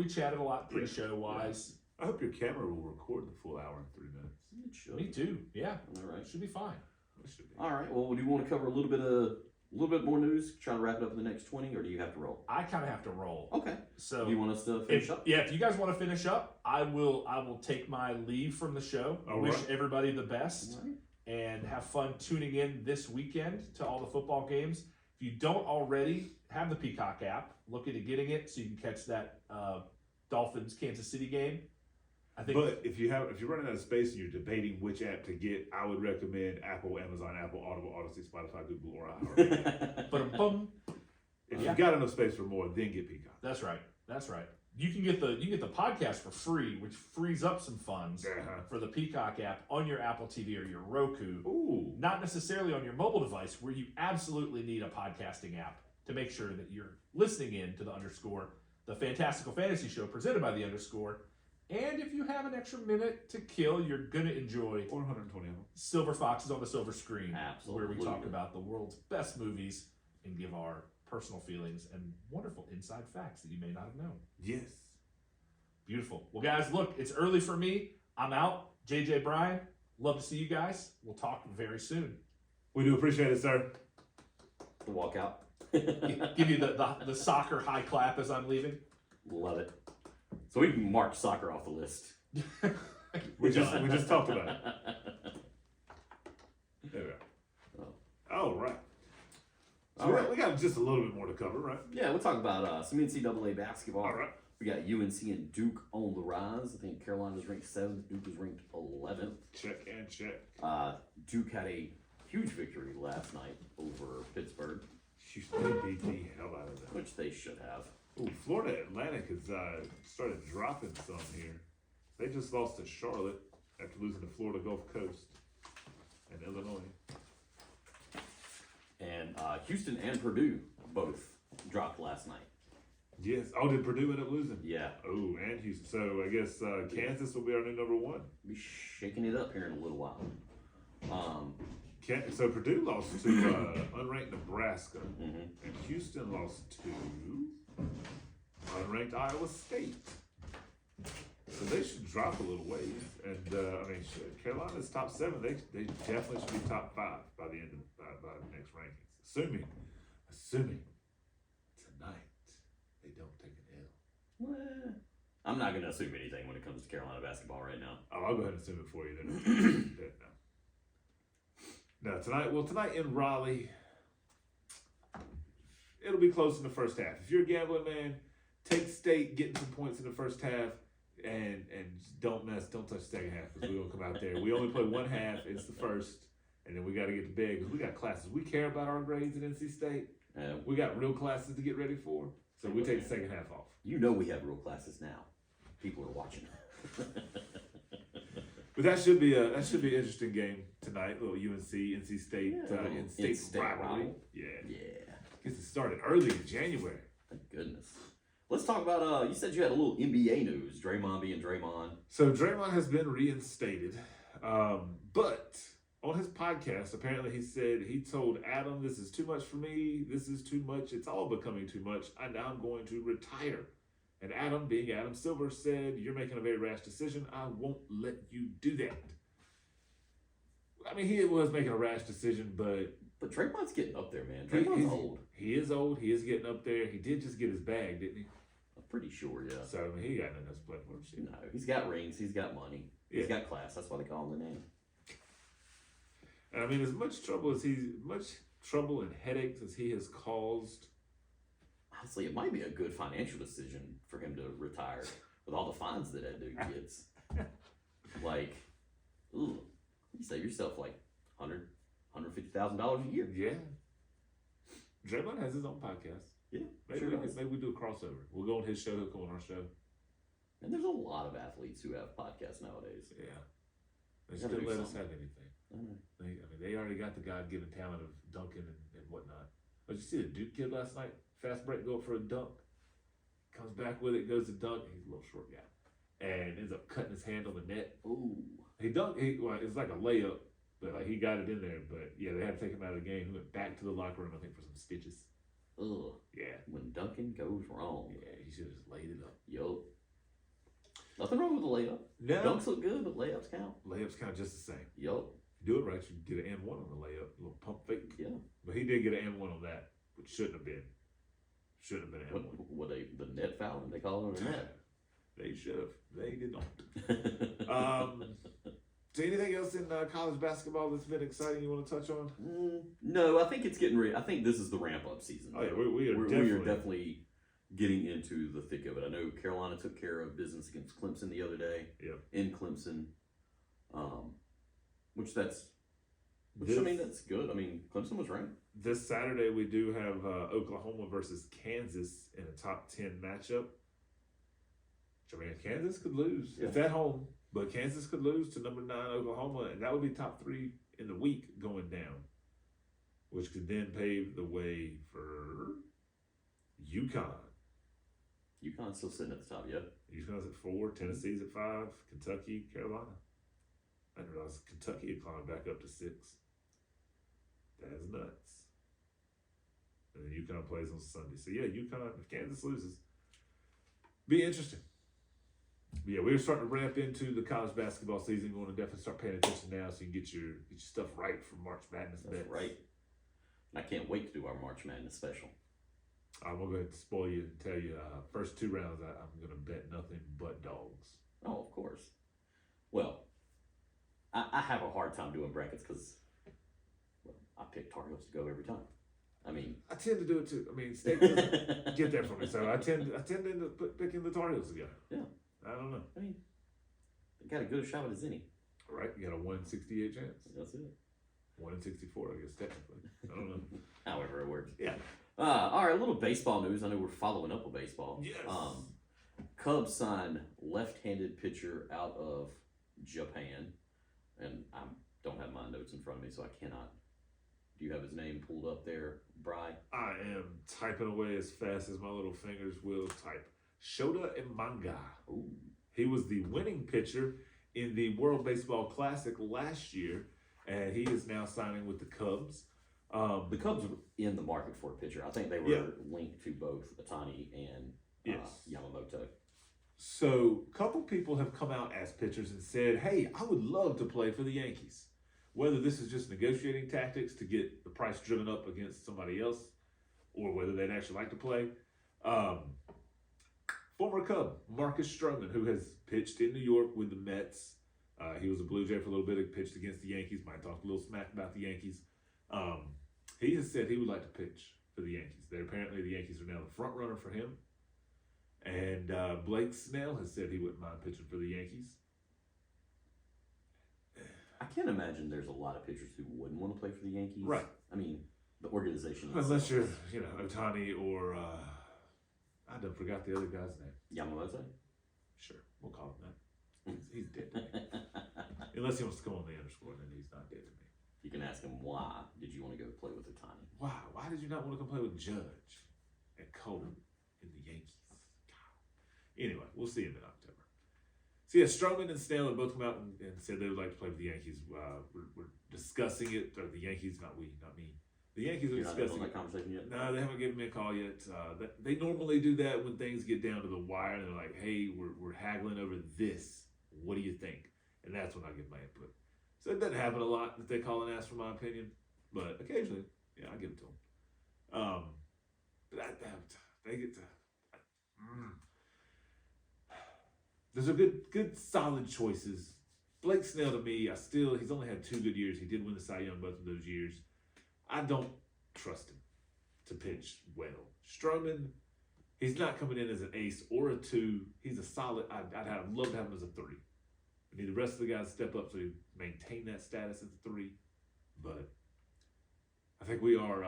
chatted a lot pre-show wise. I hope your camera will record the full hour and 3 minutes. It should. Me too. Yeah. All right. Should be fine. It should be. All right. Well, do you want to cover a little bit more news? Try to wrap it up in the next 20, or do you have to roll? I kind of have to roll. Okay. So Do you want us to finish up? Yeah, if you guys want to finish up, I will take my leave from the show. All Wish right. everybody the best. All right. And have fun tuning in this weekend to all the football games. If you don't already have the Peacock app, look into getting it so you can catch that Dolphins Kansas City game. I think. But if you're running out of space and you're debating which app to get, I would recommend Apple, Amazon, Apple, Audible, Odyssey, Spotify, Google, or iHeartRadio. But If you've got enough space for more, then get Peacock. That's right. That's right. You can get the podcast for free, which frees up some funds for the Peacock app on your Apple TV or your Roku. Ooh. Not necessarily on your mobile device, where you absolutely need a podcasting app to make sure that you're listening in to the Underscore, the fantastical fantasy show presented by the Underscore. And if you have an extra minute to kill, you're gonna enjoy 420 of them. Silver Foxes on the Silver Screen, Absolutely. where we talk about the world's best movies and give our personal feelings and wonderful inside facts that you may not have known. Yes. Beautiful. Well, guys, look, it's early for me. I'm out. JJ Bryan, love to see you guys. We'll talk very soon. We do appreciate it, sir. The walkout. Give you the soccer high clap as I'm leaving. Love it. So we can mark soccer off the list. We just talked about it. There we go. All right. So we got just a little bit more to cover, right? Yeah, we'll talk about some NCAA basketball. All right. We got UNC and Duke on the rise. I think Carolina's ranked 7th. Duke is ranked 11th. Check and check. Duke had a huge victory last night over Pittsburgh, Houston beat the hell out of them. which they should have. Ooh, Florida Atlantic has started dropping some here. They just lost to Charlotte after losing to Florida Gulf Coast and Illinois. And Houston and Purdue both dropped last night. Yes. Oh, did Purdue end up losing? Yeah, Oh, and Houston. So I guess Kansas will be our new number 1. be shaking it up here in a little while. So Purdue lost to unranked Nebraska, and Houston lost to unranked Iowa State. So they should drop a little ways. And I mean, Carolina's top 7. They definitely should be top 5 by the end of by the next rankings. Assuming tonight they don't take an L. Well, I'm not going to assume anything when it comes to Carolina basketball right now. Oh, I'll go ahead and assume it for you. Then. No, tonight in Raleigh, it'll be close in the first half. If you're a gambling man, take State getting some points in the first half, and don't touch the second half because we don't come out there. We only play one half. It's the first, and then we got to get to bed because we got classes. We care about our grades at NC State. We got real classes to get ready for, so we take the second half off. You know we have real classes now. People are watching. But that should be an interesting game tonight. Little UNC, NC State, in-state rivalry. Yeah. Gets it started early in January. Thank goodness. Let's talk about, you said you had a little NBA news, Draymond being Draymond. So Draymond has been reinstated, but on his podcast, apparently he told Adam, this is too much for me, this is too much, it's all becoming too much, and now I'm going to retire. And Adam, being Adam Silver, said, you're making a very rash decision, I won't let you do that. I mean, he was making a rash decision, but Draymond's getting up there, man. Draymond's old. He is old, he is getting up there. He did just get his bag, didn't he? I'm pretty sure, yeah. So, I mean, he got nothing else to play for. Shit. No, he's got rings, he's got money, he's got class. That's why they call him the name. And I mean, as much trouble and headaches as he has caused. Honestly, it might be a good financial decision for him to retire with all the fines that dude gets. Like, ooh, you save yourself like $100, $150,000 a year. Yeah. Draymond has his own podcast. Yeah, Maybe we do a crossover. We'll go on his show, he'll come on our show. And there's a lot of athletes who have podcasts nowadays. Yeah. They Gotta still do let us something. have anything. I know. They already got the God-given talent of dunking and whatnot. But you see the Duke kid last night? Fast break, go for a dunk. Comes back with it, goes to dunk. He's a little short guy. And ends up cutting his hand on the net. Ooh. Well, it's like a layup, but like he got it in there. But yeah, they had to take him out of the game. He went back to the locker room, I think, for some stitches. Ugh. Yeah. When dunking goes wrong. Yeah, he should have just laid it up. Yup. Nothing wrong with the layup. No. Dunks look good, but layups count. Layups count just the same. Yup. If you do it right, you get an and one on the layup, a little pump fake. Yeah. But he did get an and one on that, which shouldn't have been. Shouldn't have been an and one. The net foul? They call it a net. They should have. They did not. So anything else in college basketball that's been exciting you want to touch on? No, I think it's getting ready. I think this is the ramp up season. Oh yeah, we we are definitely getting into the thick of it. I know Carolina took care of business against Clemson the other day. Yeah. In Clemson, I mean that's good. I mean Clemson was ranked. This Saturday we do have Oklahoma versus Kansas in a top 10 matchup. I mean, Kansas could lose. Yeah. It's at home, but Kansas could lose to number 9 Oklahoma, and that would be top 3 in the week going down, which could then pave the way for UConn. UConn's still sitting at the top, yeah. UConn's at 4, Tennessee's at 5, Kentucky, Carolina. I didn't realize Kentucky had climbed back up to 6. That's nuts. And then UConn plays on Sunday. So yeah, UConn, if Kansas loses, be interesting. But yeah, we're starting to ramp into the college basketball season. We want to definitely start paying attention now so you can get your stuff right for March Madness bets. That's right. And I can't wait to do our March Madness special. I'm going to go ahead and spoil you and tell you, first 2 rounds, I'm going to bet nothing but dogs. Oh, of course. Well, I have a hard time doing brackets because I pick Tar Heels to go every time. I mean, I tend to do it too. I mean, State doesn't get that from me, so I tend to end up picking the Tar Heels together. Yeah. I don't know. I mean, they got a good shot as any. Right? You got a 1 in 68 chance. That's it. 1 in 64, I guess, technically. I don't know. However it works. Yeah. All right, a little baseball news. I know we're following up with baseball. Yes. Cubs signed left-handed pitcher out of Japan, and I don't have my notes in front of me, so I cannot. Do you have his name pulled up there, Bri? I am typing away as fast as my little fingers will type. Shota Imanga. Ooh. He was the winning pitcher in the World Baseball Classic last year, and he is now signing with the Cubs. The Cubs were in the market for a pitcher. I think they were linked to both Otani and Yamamoto. So a couple people have come out as pitchers and said, hey, I would love to play for the Yankees. Whether this is just negotiating tactics to get the price driven up against somebody else or whether they'd actually like to play. Former Cub, Marcus Stroman, who has pitched in New York with the Mets. He was a Blue Jay for a little bit. He pitched against the Yankees. Might talk a little smack about the Yankees. He has said he would like to pitch for the Yankees. Apparently the Yankees are now the front runner for him. And Blake Snell has said he wouldn't mind pitching for the Yankees. I can't imagine there's a lot of pitchers who wouldn't want to play for the Yankees. Right. I mean, the organization. Unless you're, Otani or, I done forgot the other guy's name. Yamamoto? Sure, we'll call him that. He's dead to me. Unless he wants to come on the underscore, then he's not dead to me. You can ask him, why did you want to go play with Otani? Why did you not want to come play with Judge and Cole in the Yankees? God. Anyway, we'll see him in October. So yeah, Stroman and Snell have both come out and said they would like to play for the Yankees. We're discussing it, or the Yankees, not we, not me. The Yankees are You're not discussing on that conversation yet? No, they haven't given me a call yet. They normally do that when things get down to the wire. And they're like, hey, we're haggling over this. What do you think? And that's when I give my input. So it doesn't happen a lot that they call and ask for my opinion. But occasionally, yeah, I give it to them. But they get to... Those are good, solid choices. Blake Snell, to me, he's only had 2 good years. He did win the Cy Young both of those years. I don't trust him to pitch well. Stroman, he's not coming in as an ace or a 2. He's a solid. I'd love to have him as a 3. I need the rest of the guys to step up so he maintain that status as a 3. But I think we are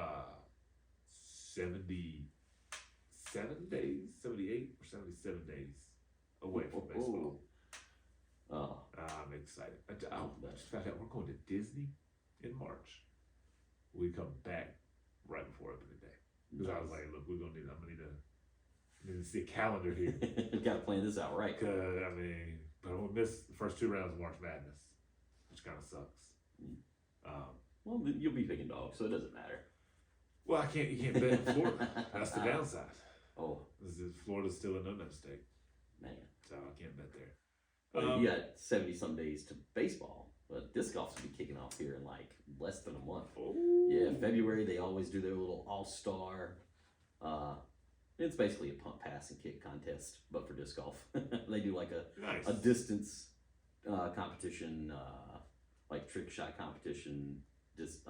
77 days, 78 or 77 days away from baseball. I'm excited. I just found out we're going to Disney in March. We come back right before opening day. Because I was like, look, I'm gonna need to see a calendar here. You gotta plan this out right. Cause but I'm gonna miss the first 2 rounds of March Madness, which kind of sucks. Well, you'll be picking dogs, so it doesn't matter. Well, you can't bet in Florida. That's the downside. Oh, Florida's still a no-no state, man. so I can't bet there. Well, you got 70-some days to baseball, but disc golf's gonna be kicking off here in like less than a month. Oh. Yeah, February they always do their little all-star. It's basically a punt, pass, and kick contest, but for disc golf. They do like Nice. a distance competition, like trick shot competition, just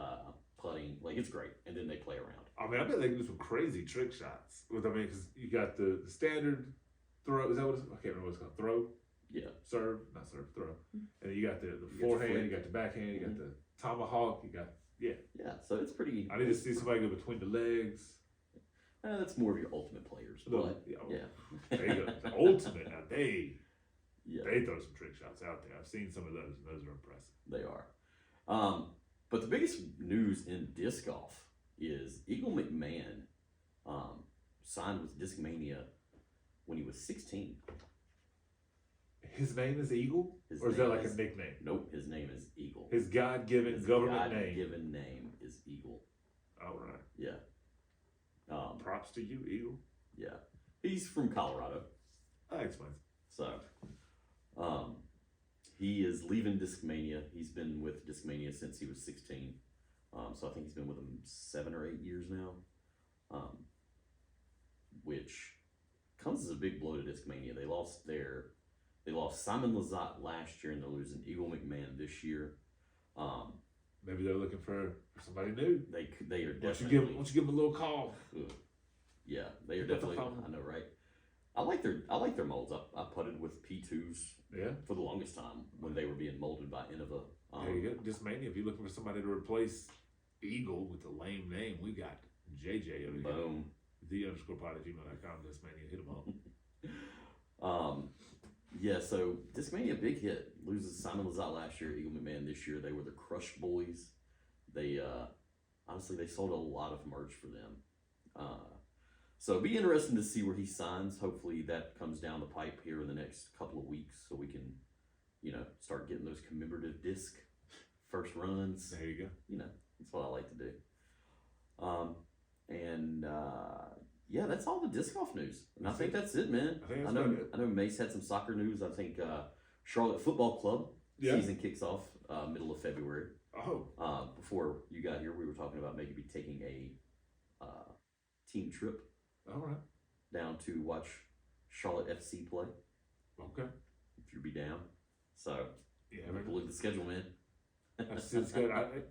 putting. Like it's great, and then they play around. I mean, I bet they can do some crazy trick shots. Because you got the standard throw. Is that what it's? I can't remember what it's called. Throw. Yeah. Serve, not serve, throw. And then you got the forehand, you got the backhand, you got the tomahawk, you got Yeah, so it's pretty. I need to see somebody go between the legs. That's more of your ultimate players, but yeah. There you go. The ultimate. Now they Yeah, they throw some trick shots out there. I've seen some of those, and those are impressive. they are. But the biggest news in disc golf is Eagle McMahon signed with Discmania when he was 16. His name is Eagle? Or is that like a nickname? Nope, his name is Eagle. His God-given government name. His God-given name is Eagle. All right. Yeah. Props to you, Eagle. Yeah. He's from Colorado. That explains. So, he is leaving Discmania. He's been with Discmania since he was 16. So I think he's been with them 7 or 8 years now. Which comes as a big blow to Discmania. They lost Simon Lizotte last year, and they're losing Eagle McMahon this year. Maybe they're looking for somebody new. They are Why don't definitely. you give them a little call? Yeah, they are Pick up the definitely. phone. I know, right? I like their molds. I putted with P2s Yeah. for the longest time when they were being molded by Innova. There you go. Discmania. If you're looking for somebody to replace Eagle with a lame name, we got JJ over here. Boom. The_pod@gmail.com. Discmania. Hit them up. Yeah, so Discmania, big hit. Loses Simon Lizotte last year, Eagle McMahon this year. They were the Crush Boys. They honestly they sold a lot of merch for them. So it'll be interesting to see where he signs. Hopefully that comes down the pipe here in the next couple of weeks, so we can, start getting those commemorative disc first runs. There you go. That's what I like to do. Yeah, that's all the disc golf news. And I think that's it, man. I think I know Mace had some soccer news. I think Charlotte Football Club season kicks off middle of February. Oh. Before you got here, we were talking about maybe taking a team trip All right. down to watch Charlotte FC play. Okay. If you'd be down. So, Yeah. I believe the schedule, man. That's good. I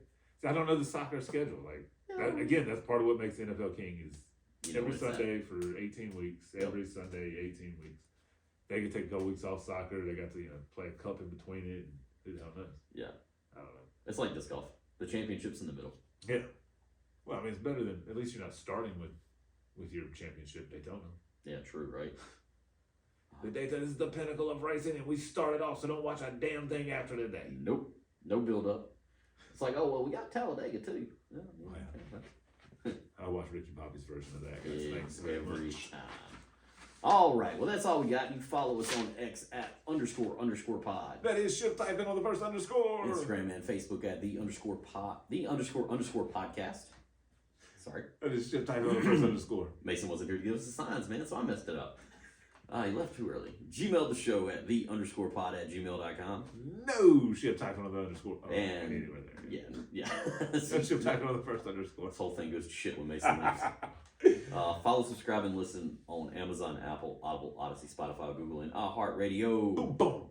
don't know the soccer schedule. That's part of what makes the NFL King is every Sunday for 18 weeks. Every Sunday, 18 weeks. They can take a couple weeks off soccer. They got to play a cup in between it. And who the hell knows? Yeah. I don't know. It's like disc golf. The championship's in the middle. Yeah. Well, it's better than, at least you're not starting with your championship Daytona. Yeah, true, right? The Daytona is the pinnacle of racing, and we started off, so don't watch a damn thing after the day. Nope. No build up. It's like, oh, well, we got Talladega, too. Yeah, I watched Richie Bobby's version of that. Guys. Thanks very every much. time. All right. Well, that's all we got. You follow us on X at __pod. That is shift type in on the first underscore. Instagram and Facebook at _pod, _ podcast. Sorry. That is shift type in on the first underscore. Mason wasn't here to give us the signs, man, so I messed it up. He left too early. Gmail the show at the_pod@gmail.com. No shift type on the underscore. Oh, And anyway, there. Yeah. No shift type on the first underscore. This whole thing goes to shit when Mason leaves. Follow, subscribe, and listen on Amazon, Apple, Audible, Odyssey, Spotify, Google, and iHeartRadio. Boom, boom.